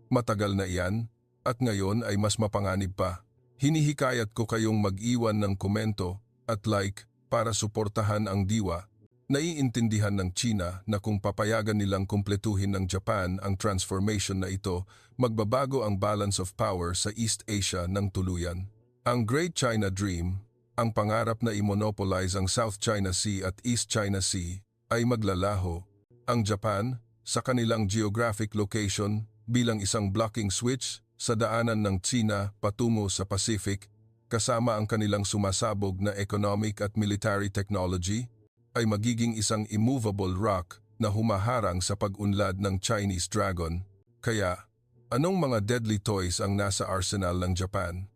Matagal na iyan, at ngayon ay mas mapanganib pa. Hinihikayat ko kayong mag-iwan ng komento at like para suportahan ang diwa. Naiintindihan ng China na kung papayagan nilang kumpletuhin ng Japan ang transformation na ito, magbabago ang balance of power sa East Asia ng tuluyan. Ang Great China Dream, ang pangarap na i-monopolize ang South China Sea at East China Sea, ay maglalaho. Ang Japan, sa kanilang geographic location bilang isang blocking switch sa daanan ng China patungo sa Pacific, kasama ang kanilang sumasabog na economic at military technology, ay magiging isang immovable rock na humaharang sa pag-unlad ng Chinese Dragon. Kaya, anong mga deadly toys ang nasa arsenal ng Japan?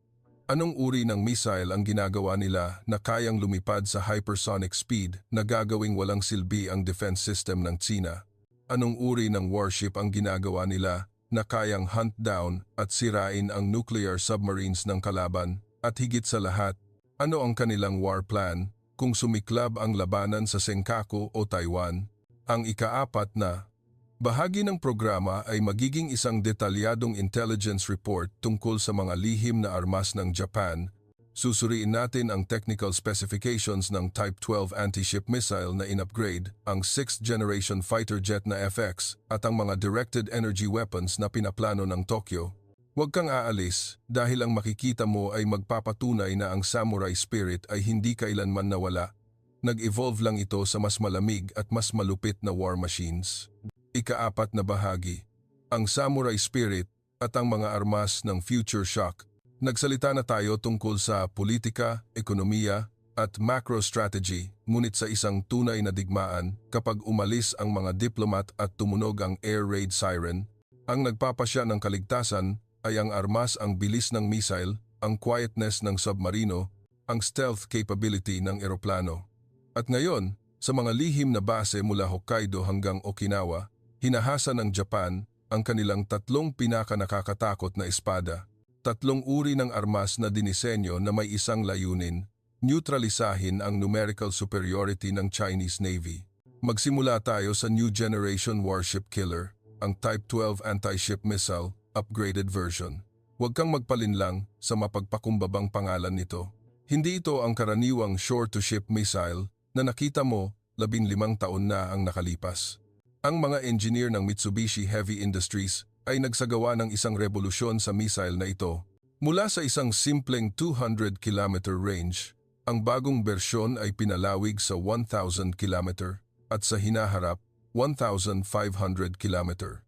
Anong uri ng missile ang ginagawa nila na kayang lumipad sa hypersonic speed na gagawing walang silbi ang defense system ng China? Anong uri ng warship ang ginagawa nila na kayang hunt down at sirain ang nuclear submarines ng kalaban? At higit sa lahat, ano ang kanilang war plan kung sumiklab ang labanan sa Senkaku o Taiwan? Ang ikaapat na bahagi ng programa ay magiging isang detalyadong intelligence report tungkol sa mga lihim na armas ng Japan. Susuriin natin ang technical specifications ng Type 12 anti-ship missile na in-upgrade, ang 6th generation fighter jet na FX at ang mga directed energy weapons na pinaplano ng Tokyo. Huwag kang aalis dahil ang makikita mo ay magpapatunay na ang samurai spirit ay hindi kailanman nawala. Nag-evolve lang ito sa mas malamig at mas malupit na war machines. Ikaapat na bahagi, ang samurai spirit at ang mga armas ng future shock. Nagsalita na tayo tungkol sa politika, ekonomiya at macro strategy, ngunit sa isang tunay na digmaan, kapag umalis ang mga diplomat at tumunog ang air raid siren, ang nagpapasya ng kaligtasan ay ang armas, ang bilis ng missile, ang quietness ng submarino, ang stealth capability ng eroplano. At ngayon, sa mga lihim na base mula Hokkaido hanggang Okinawa, hinahasa ng Japan ang kanilang tatlong pinaka-nakakatakot na espada. Tatlong uri ng armas na dinisenyo na may isang layunin, neutralisahin ang numerical superiority ng Chinese Navy. Magsimula tayo sa New Generation Warship Killer, ang Type 12 anti-ship missile, upgraded version. Huwag kang magpalinlang sa mapagpakumbabang pangalan nito. Hindi ito ang karaniwang shore-to-ship missile na nakita mo 15 taon na ang nakalipas. Ang mga engineer ng Mitsubishi Heavy Industries ay nagsagawa ng isang revolusyon sa missile na ito. Mula sa isang simpleng 200-kilometer range, ang bagong bersyon ay pinalawig sa 1,000 kilometer at sa hinaharap 1,500 kilometer.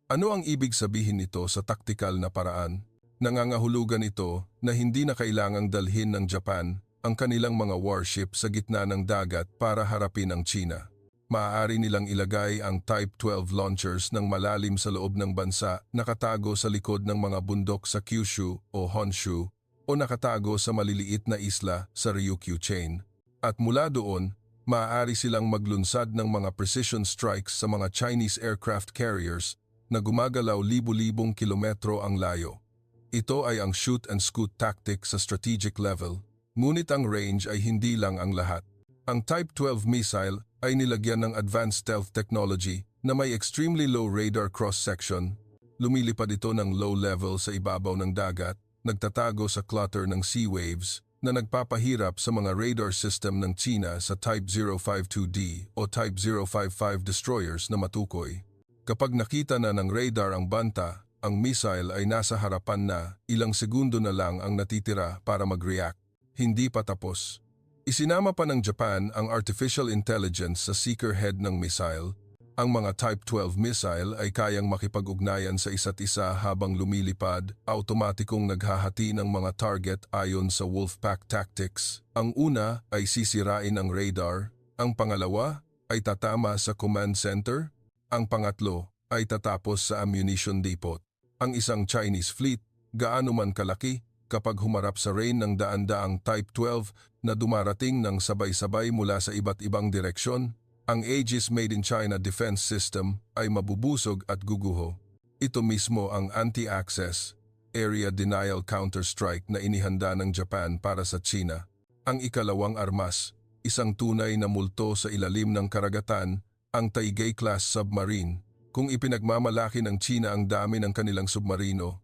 Ano ang ibig sabihin nito sa taktikal na paraan? Nangangahulugan ito na hindi na kailangang dalhin ng Japan ang kanilang mga warship sa gitna ng dagat para harapin ang China. Maaari nilang ilagay ang Type 12 launchers ng malalim sa loob ng bansa, nakatago sa likod ng mga bundok sa Kyushu o Honshu o nakatago sa maliliit na isla sa Ryukyu Chain. At mula doon, maaari silang maglunsad ng mga precision strikes sa mga Chinese aircraft carriers na gumagalaw libu-libong kilometro ang layo. Ito ay ang shoot and scoot tactic sa strategic level, ngunit ang range ay hindi lang ang lahat. Ang Type 12 missile ay nilagyan ng advanced stealth technology na may extremely low radar cross-section. Lumilipad ito ng low level sa ibabaw ng dagat, nagtatago sa clutter ng sea waves na nagpapahirap sa mga radar system ng China sa Type 052D o Type 055 destroyers na matukoy. Kapag nakita na ng radar ang banta, ang missile ay nasa harapan na, ilang segundo na lang ang natitira para mag-react. Hindi pa tapos. Isinama pa ng Japan ang artificial intelligence sa seeker head ng missile. Ang mga Type 12 missile ay kayang makipag-ugnayan sa isa't isa habang lumilipad, automatikong naghahati ng mga target ayon sa Wolfpack tactics. Ang una ay sisirain ang radar, ang pangalawa ay tatama sa command center, ang pangatlo ay tatapos sa ammunition depot. Ang isang Chinese fleet, gaano man kalaki, kapag humarap sa rain ng daan-daang Type 12 na dumarating ng sabay-sabay mula sa iba't ibang direksyon, ang Aegis Made in China Defense System ay mabubusog at guguho. Ito mismo ang anti-access, area denial counter-strike na inihanda ng Japan para sa China. Ang ikalawang armas, isang tunay na multo sa ilalim ng karagatan, ang Taigei-class submarine. Kung ipinagmamalaki ng China ang dami ng kanilang submarino,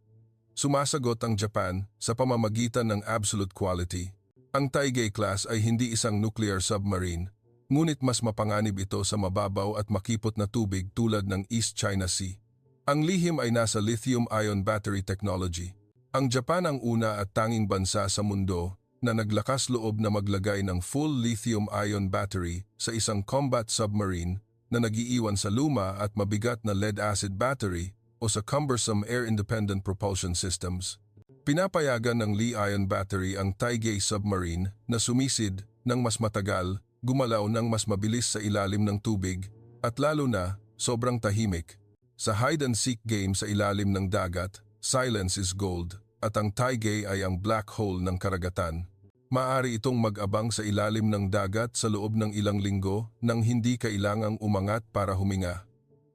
sumasagot ang Japan sa pamamagitan ng absolute quality. Ang Taigei-class ay hindi isang nuclear submarine, ngunit mas mapanganib ito sa mababaw at makipot na tubig tulad ng East China Sea. Ang lihim ay nasa lithium-ion battery technology. Ang Japan ang una at tanging bansa sa mundo na naglakas loob na maglagay ng full lithium-ion battery sa isang combat submarine na nagiiwan sa luma at mabigat na lead-acid battery o sa cumbersome air-independent propulsion systems. Pinapayagan ng Li-ion battery ang Taigei submarine na sumisid ng mas matagal, gumalaw ng mas mabilis sa ilalim ng tubig, at lalo na, sobrang tahimik. Sa hide-and-seek game sa ilalim ng dagat, silence is gold, at ang Taigei ay ang black hole ng karagatan. Maaari itong mag-abang sa ilalim ng dagat sa loob ng ilang linggo nang hindi kailangang umangat para huminga.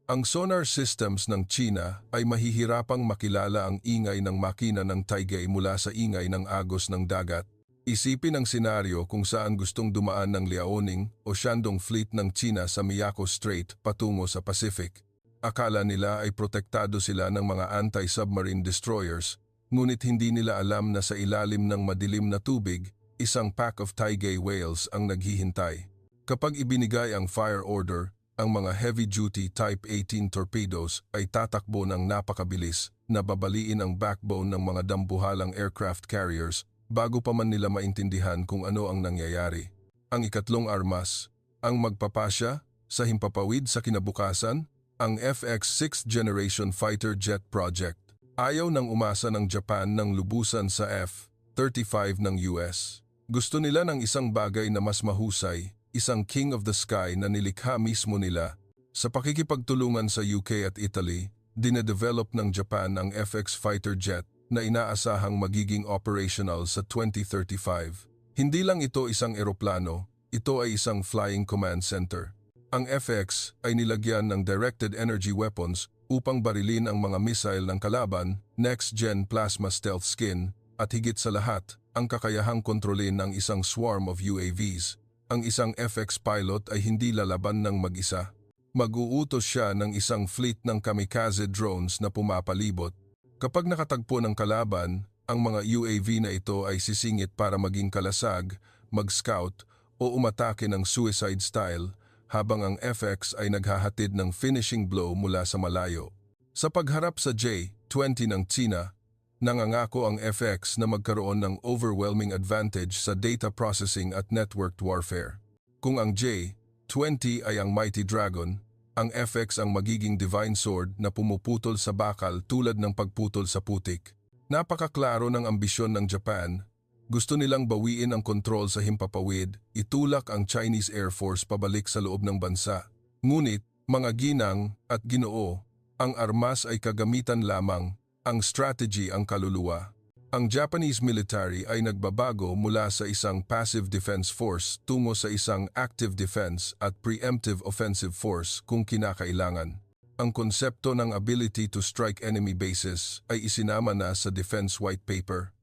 Ang sonar systems ng China ay mahihirapang makilala ang ingay ng makina ng Taigei mula sa ingay ng agos ng dagat. Isipin ang senaryo kung saan gustong dumaan ng Liaoning o Shandong Fleet ng China sa Miyako Strait patungo sa Pacific. Akala nila ay protektado sila ng mga anti-submarine destroyers, ngunit hindi nila alam na sa ilalim ng madilim na tubig, isang pack of Taigei whales ang naghihintay. Kapag ibinigay ang fire order, ang mga heavy-duty Type 18 torpedoes ay tatakbo ng napakabilis na babaliin ang backbone ng mga dambuhalang aircraft carriers bago pa man nila maintindihan kung ano ang nangyayari. Ang ikatlong armas, ang magpapasya sa himpapawid sa kinabukasan, ang FX 6th Generation Fighter Jet Project. Ayaw nang umasa ng Japan ng lubusan sa F-35 ng US. Gusto nila ng isang bagay na mas mahusay, isang King of the Sky na nilikha mismo nila. Sa pakikipagtulungan sa UK at Italy, dinedevelop ng Japan ang FX fighter jet na inaasahang magiging operational sa 2035. Hindi lang ito isang eroplano, ito ay isang flying command center. Ang FX ay nilagyan ng directed energy weapons upang barilin ang mga missile ng kalaban, next-gen plasma stealth skin, at higit sa lahat, ang kakayahang kontrolin ng isang swarm of UAVs. Ang isang FX pilot ay hindi lalaban ng mag-isa. Mag-uutos siya ng isang fleet ng kamikaze drones na pumapalibot. Kapag nakatagpo ng kalaban, ang mga UAV na ito ay sisingit para maging kalasag, mag-scout o umatake ng suicide style habang ang FX ay naghahatid ng finishing blow mula sa malayo. Sa pagharap sa J-20 ng China, nangangako ang FX na magkaroon ng overwhelming advantage sa data processing at networked warfare. Kung ang J-20 ay ang Mighty Dragon, ang FX ang magiging divine sword na pumuputol sa bakal tulad ng pagputol sa putik. Napakaklaro ng ambisyon ng Japan. Gusto nilang bawiin ang kontrol sa himpapawid, itulak ang Chinese Air Force pabalik sa loob ng bansa. Ngunit, mga ginang at ginoo, ang armas ay kagamitan lamang, ang strategy ang kaluluwa. Ang Japanese military ay nagbabago mula sa isang passive defense force tungo sa isang active defense at preemptive offensive force kung kinakailangan. Ang konsepto ng ability to strike enemy bases ay isinama na sa Defense White Paper.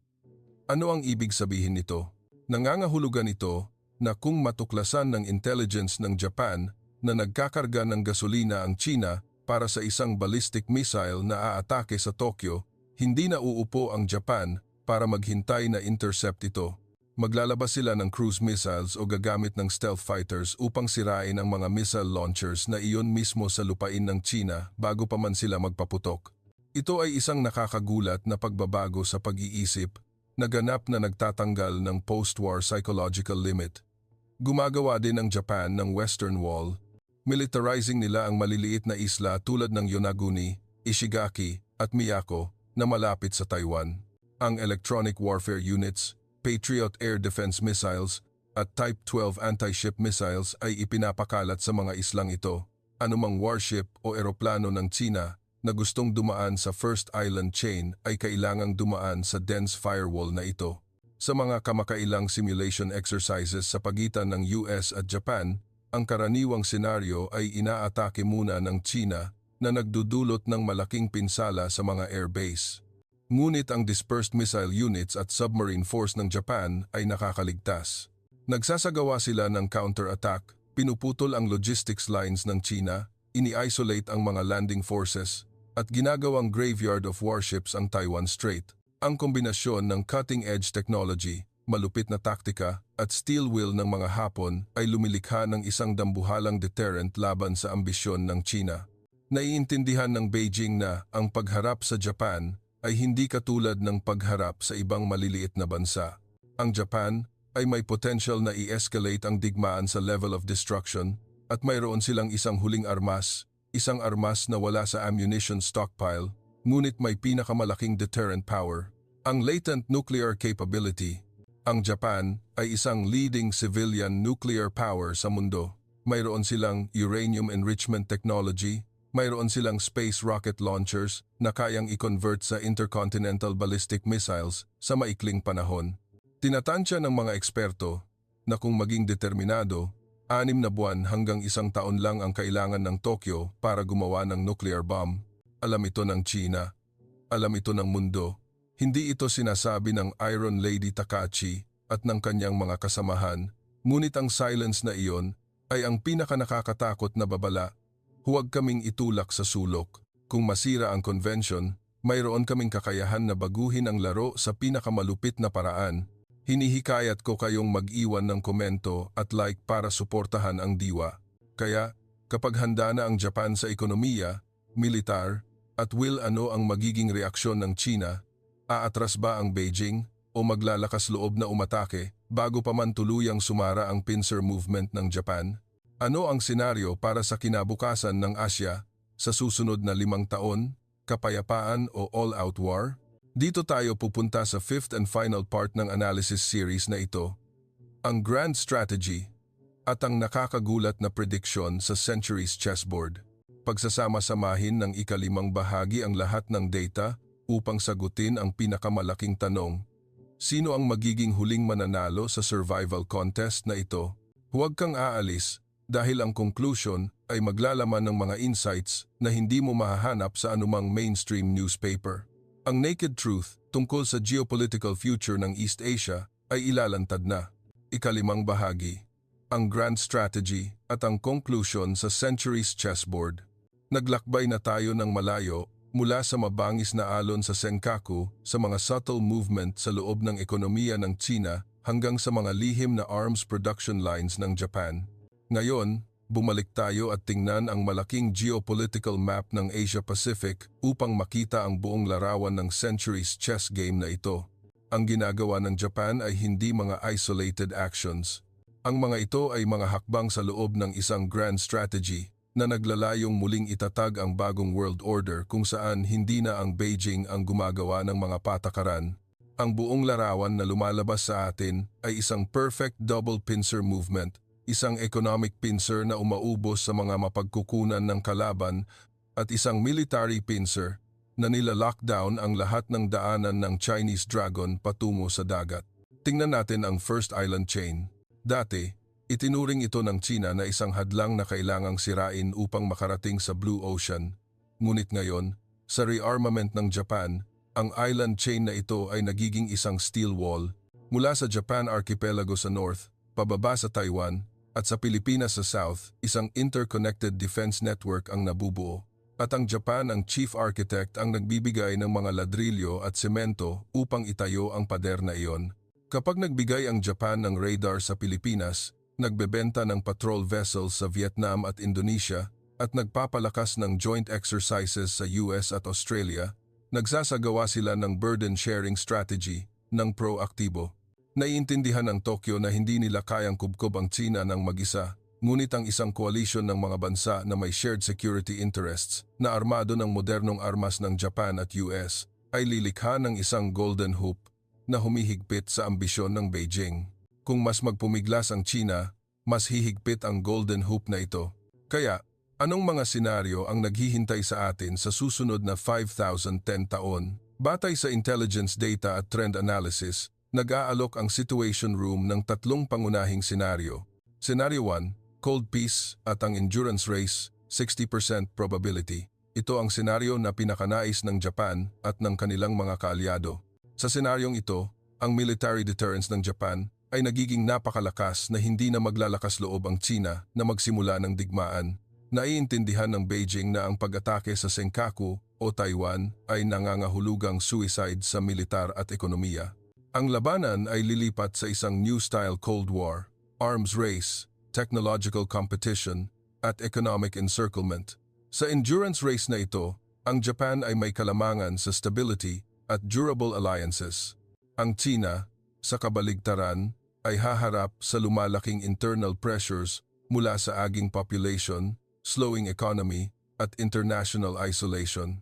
Ano ang ibig sabihin nito? Nangangahulugan ito na kung matuklasan ng intelligence ng Japan na nagkakarga ng gasolina ang China para sa isang ballistic missile na aatake sa Tokyo, hindi na uupo ang Japan para maghintay na intercept ito. Maglalabas sila ng cruise missiles o gagamit ng stealth fighters upang sirain ang mga missile launchers na iyon mismo sa lupain ng China bago pa man sila magpaputok. Ito ay isang nakakagulat na pagbabago sa pag-iisip na ganap na nagtatanggal ng post-war psychological limit. Gumagawa din ang Japan ng Western Wall, Militarizing nila ang maliliit na isla tulad ng Yonaguni, Ishigaki at Miyako na malapit sa Taiwan. Ang electronic warfare units, Patriot Air Defense Missiles at Type 12 anti-ship missiles ay ipinapakalat sa mga islang ito. Anumang warship o eroplano ng China na gustong dumaan sa First Island Chain ay kailangang dumaan sa dense firewall na ito. Sa mga kamakailang simulation exercises sa pagitan ng US at Japan, ang karaniwang senaryo ay inaatake muna ng China na nagdudulot ng malaking pinsala sa mga airbase. Ngunit ang dispersed missile units at submarine force ng Japan ay nakakaligtas. Nagsasagawa sila ng counter-attack, pinuputol ang logistics lines ng China, ini-isolate ang mga landing forces, at ginagawang graveyard of warships ang Taiwan Strait. Ang kombinasyon ng cutting-edge technology, malupit na taktika at steel will ng mga Hapon ay lumilikha ng isang dambuhalang deterrent laban sa ambisyon ng China. Naiintindihan ng Beijing na ang pagharap sa Japan ay hindi katulad ng pagharap sa ibang maliliit na bansa. Ang Japan ay may potential na i-escalate ang digmaan sa level of destruction at mayroon silang isang huling armas, isang armas na wala sa ammunition stockpile, ngunit may pinakamalaking deterrent power, ang latent nuclear capability. Ang Japan ay isang leading civilian nuclear power sa mundo. Mayroon silang uranium enrichment technology, mayroon silang space rocket launchers na kayang i-convert sa intercontinental ballistic missiles sa maikling panahon. Tinatansya ng mga eksperto na kung maging determinado, 6 na buwan hanggang 1 taon lang ang kailangan ng Tokyo para gumawa ng nuclear bomb. Alam ito ng China. Alam ito ng mundo. Hindi ito sinasabi ng Iron Lady Takahashi at ng kanyang mga kasamahan, ngunit ang silence na iyon ay ang pinakanakakatakot na babala. Huwag kaming itulak sa sulok. Kung masira ang convention, mayroon kaming kakayahan na baguhin ang laro sa pinakamalupit na paraan. Hinihikayat ko kayong mag-iwan ng komento at like para suportahan ang diwa. Kaya, kapag handa na ang Japan sa ekonomiya, militar, at ano ang magiging reaksyon ng China, aatras ba ang Beijing o maglalakas loob na umatake bago pa man tuluyang sumara ang pincer movement ng Japan? Ano ang senaryo para sa kinabukasan ng Asya sa susunod na 5 taon, kapayapaan o all-out war? Dito tayo pupunta sa 5th and final part ng analysis series na ito, ang grand strategy at ang nakakagulat na prediction sa Centuries Chessboard. Pagsasama-samahin ng ika-5 bahagi ang lahat ng data upang sagutin ang pinakamalaking tanong, sino ang magiging huling mananalo sa survival contest na ito? Huwag kang aalis dahil ang conclusion ay maglalaman ng mga insights na hindi mo mahahanap sa anumang mainstream newspaper. Ang naked truth tungkol sa geopolitical future ng East Asia ay ilalantad na. Ika-5 bahagi, ang grand strategy at ang conclusion sa Centuries Chessboard. Naglakbay na tayo ng malayo mula sa mabangis na alon sa Senkaku sa mga subtle movement sa loob ng ekonomiya ng China hanggang sa mga lihim na arms production lines ng Japan. Ngayon, bumalik tayo at tingnan ang malaking geopolitical map ng Asia-Pacific upang makita ang buong larawan ng Centuries chess game na ito. Ang ginagawa ng Japan ay hindi mga isolated actions. Ang mga ito ay mga hakbang sa loob ng isang grand strategy na naglalayong muling itatag ang bagong world order kung saan hindi na ang Beijing ang gumagawa ng mga patakaran. Ang buong larawan na lumalabas sa atin ay isang perfect double pincer movement, isang economic pincer na umaubos sa mga mapagkukunan ng kalaban at isang military pincer na nila-lockdown ang lahat ng daanan ng Chinese Dragon patungo sa dagat. Tingnan natin ang First Island Chain. Dati, itinuring ito ng China na isang hadlang na kailangang sirain upang makarating sa Blue Ocean. Ngunit ngayon, sa rearmament ng Japan, ang island chain na ito ay nagiging isang steel wall mula sa Japan Archipelago sa north, pababa sa Taiwan, at sa Pilipinas sa south, isang interconnected defense network ang nabubuo. At ang Japan ang chief architect ang nagbibigay ng mga ladrilyo at semento upang itayo ang pader na iyon. Kapag nagbigay ang Japan ng radar sa Pilipinas, nagbebenta ng patrol vessels sa Vietnam at Indonesia at nagpapalakas ng joint exercises sa US at Australia, nagsasagawa sila ng burden sharing strategy ng proaktibo. Naiintindihan ng Tokyo na hindi nila kayang kubkob ang China ng mag-isa, ngunit ang isang coalition ng mga bansa na may shared security interests na armado ng modernong armas ng Japan at US ay lilikha ng isang golden hoop na humihigpit sa ambisyon ng Beijing. Kung mas magpumiglas ang China, mas hihigpit ang golden hoop na ito. Kaya, anong mga senaryo ang naghihintay sa atin sa susunod na 5,010 taon? Batay sa intelligence data at trend analysis, nag-aalok ang Situation Room ng tatlong pangunahing senaryo. Scenario 1, Cold Peace at ang Endurance Race, 60% probability. Ito ang senaryo na pinakanais ng Japan at ng kanilang mga kaalyado. Sa senaryong ito, ang military deterrence ng Japan ay nagiging napakalakas na hindi na maglalakas loob ang China na magsimula ng digmaan. Naiintindihan ng Beijing na ang pag-atake sa Senkaku o Taiwan ay nangangahulugang suicide sa militar at ekonomiya. Ang labanan ay lilipat sa isang new style Cold War, arms race, technological competition, at economic encirclement. Sa endurance race na ito, ang Japan ay may kalamangan sa stability at durable alliances. Ang China, sa kabaligtaran, ay haharap sa lumalaking internal pressures mula sa aging population, slowing economy, at international isolation.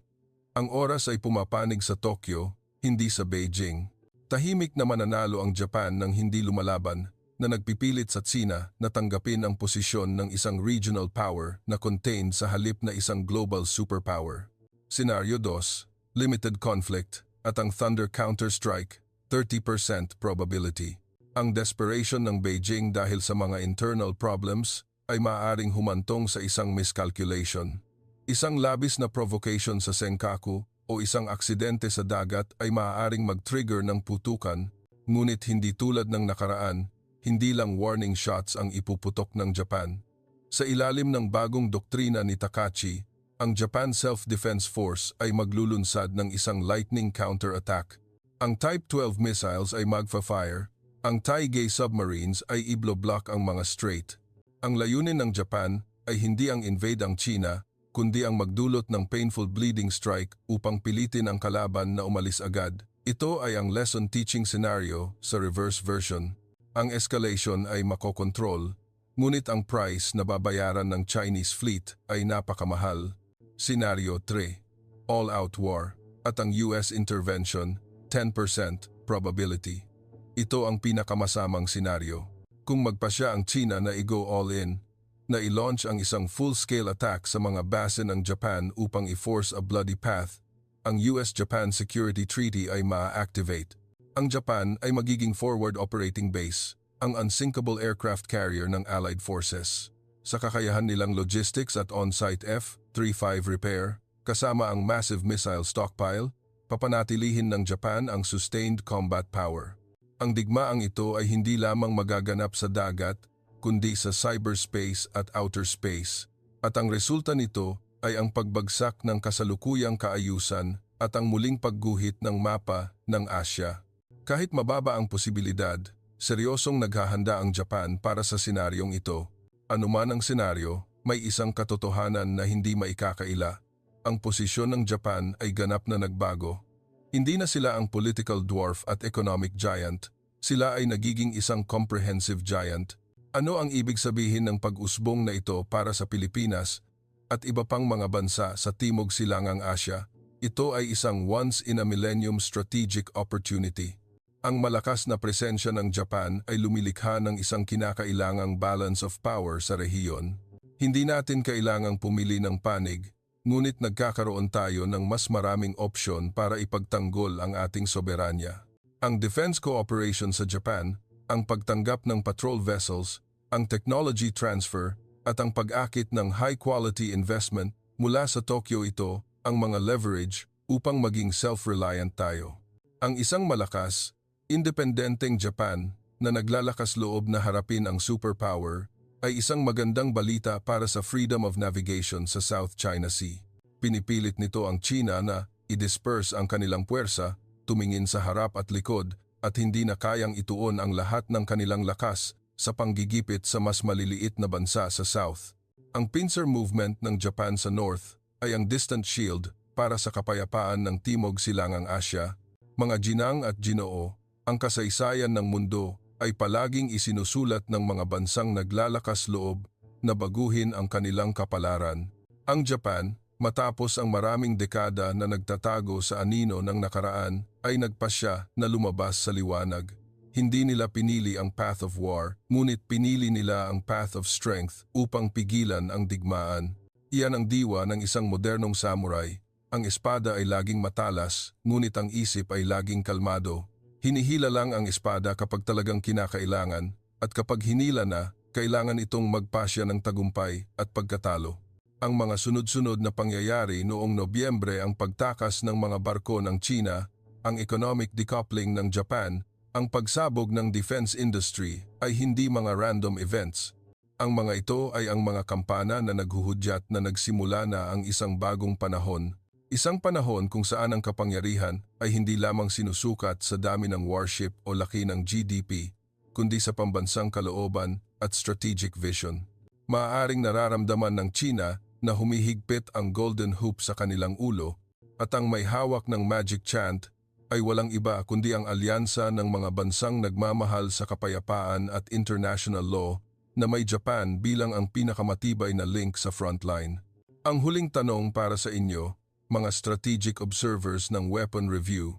Ang oras ay pumapanig sa Tokyo, hindi sa Beijing. Tahimik na mananalo ang Japan nang hindi lumalaban na nagpipilit sa China na tanggapin ang posisyon ng isang regional power na contained sa halip na isang global superpower. Scenario 2, limited conflict at ang Thunder counterstrike, 30% probability. Ang desperation ng Beijing dahil sa mga internal problems ay maaaring humantong sa isang miscalculation. Isang labis na provocation sa Senkaku o isang aksidente sa dagat ay maaaring mag-trigger ng putukan, ngunit hindi tulad ng nakaraan, hindi lang warning shots ang ipuputok ng Japan. Sa ilalim ng bagong doktrina ni Takachi, ang Japan Self-Defense Force ay maglulunsad ng isang lightning counter-attack. Ang Type 12 missiles ay magfa-fire, ang Taigei submarines ay iblo-block ang mga strait. Ang layunin ng Japan ay hindi ang invade ang China, kundi ang magdulot ng painful bleeding strike upang pilitin ang kalaban na umalis agad. Ito ay ang lesson teaching scenario sa reverse version. Ang escalation ay makokontrol, ngunit ang price na babayaran ng Chinese fleet ay napakamahal. Scenario 3, all-out war, at ang US intervention, 10% probability. Ito ang pinakamasamang senaryo. Kung magpasya ang China na i-go all-in, na i-launch ang isang full-scale attack sa mga base ng Japan upang i-force a bloody path, ang US-Japan Security Treaty ay ma-activate. Ang Japan ay magiging forward operating base, ang unsinkable aircraft carrier ng Allied Forces. Sa kakayahan nilang logistics at on-site F-35 repair, kasama ang massive missile stockpile, papanatilihin ng Japan ang sustained combat power. Ang digmaang ito ay hindi lamang magaganap sa dagat, kundi sa cyberspace at outer space, at ang resulta nito ay ang pagbagsak ng kasalukuyang kaayusan at ang muling pagguhit ng mapa ng Asya. Kahit mababa ang posibilidad, seryosong naghahanda ang Japan para sa senaryong ito. Anuman ang senaryo, may isang katotohanan na hindi maikakaila. Ang posisyon ng Japan ay ganap na nagbago. Hindi na sila ang political dwarf at economic giant, sila ay nagiging isang comprehensive giant. Ano ang ibig sabihin ng pag-usbong na ito para sa Pilipinas at iba pang mga bansa sa Timog Silangang Asya? Ito ay isang once-in-a-millennium strategic opportunity. Ang malakas na presensya ng Japan ay lumilikha ng isang kinakailangang balance of power sa rehiyon. Hindi natin kailangang pumili ng panig, ngunit nagkakaroon tayo ng mas maraming opsyon para ipagtanggol ang ating soberanya. Ang defense cooperation sa Japan, ang pagtanggap ng patrol vessels, ang technology transfer, at ang pag-akit ng high-quality investment mula sa Tokyo ito ang mga leverage upang maging self-reliant tayo. Ang isang malakas, independenteng Japan na naglalakas loob na harapin ang superpower ay isang magandang balita para sa freedom of navigation sa South China Sea. Pinipilit nito ang China na i-disperse ang kanilang puwersa, tumingin sa harap at likod at hindi na kayang ituon ang lahat ng kanilang lakas sa panggigipit sa mas maliliit na bansa sa South. Ang pincer movement ng Japan sa North ay ang distant shield para sa kapayapaan ng Timog Silangang Asya. Mga ginang at ginoo, ang kasaysayan ng mundo ay palaging isinusulat ng mga bansang naglalakas loob na baguhin ang kanilang kapalaran. Ang Japan, matapos ang maraming dekada na nagtatago sa anino ng nakaraan, ay nagpasya na lumabas sa liwanag. Hindi nila pinili ang path of war, ngunit pinili nila ang path of strength upang pigilan ang digmaan. Iyan ang diwa ng isang modernong samurai. Ang espada ay laging matalas, ngunit ang isip ay laging kalmado. Hinihila lang ang espada kapag talagang kinakailangan, at kapag hinila na, kailangan itong magpasya ng tagumpay at pagkatalo. Ang mga sunod-sunod na pangyayari noong Nobyembre ang pagtakas ng mga barko ng China, ang economic decoupling ng Japan, ang pagsabog ng defense industry ay hindi mga random events. Ang mga ito ay ang mga kampana na naghuhudyat na nagsimula na ang isang bagong panahon. Isang panahon kung saan ang kapangyarihan ay hindi lamang sinusukat sa dami ng warship o laki ng GDP, kundi sa pambansang kalooban at strategic vision. Maaaring nararamdaman ng China na humihigpit ang golden hoop sa kanilang ulo at ang may hawak ng magic chant ay walang iba kundi ang alyansa ng mga bansang nagmamahal sa kapayapaan at international law na may Japan bilang ang pinakamatibay na link sa frontline. Ang huling tanong para sa inyo, mga strategic observers ng Weapon Review,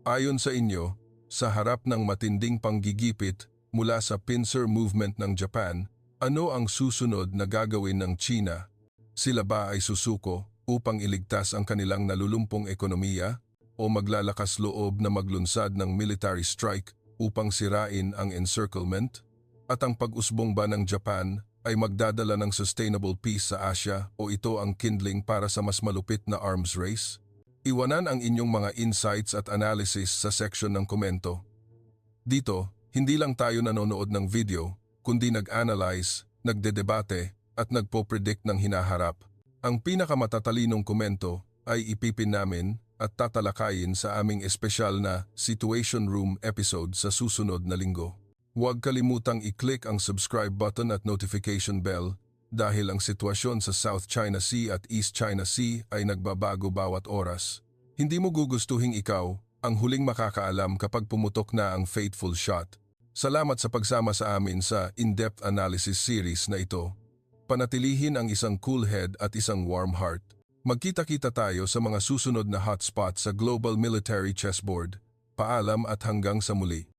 ayon sa inyo, sa harap ng matinding panggigipit mula sa pincer movement ng Japan, ano ang susunod na gagawin ng China? Sila ba ay susuko upang iligtas ang kanilang nalulumpong ekonomiya o maglalakas loob na maglunsad ng military strike upang sirain ang encirclement? At ang pag-usbong ba ng Japan ay magdadala ng sustainable peace sa Asia o ito ang kindling para sa mas malupit na arms race? Iwanan ang inyong mga insights at analysis sa section ng komento. Dito, hindi lang tayo nanonood ng video, kundi nag-analyze, nagdedebate at nagpo-predict ng hinaharap. Ang pinakamatalinong komento ay ipipin namin at tatalakayin sa aming espesyal na Situation Room episode sa susunod na linggo. Huwag kalimutang i-click ang subscribe button at notification bell dahil ang sitwasyon sa South China Sea at East China Sea ay nagbabago bawat oras. Hindi mo gugustuhing ikaw ang huling makakaalam kapag pumutok na ang fateful shot. Salamat sa pagsama sa amin sa in-depth analysis series na ito. Panatilihin ang isang cool head at isang warm heart. Magkita-kita tayo sa mga susunod na hotspot sa global military chessboard. Paalam at hanggang sa muli.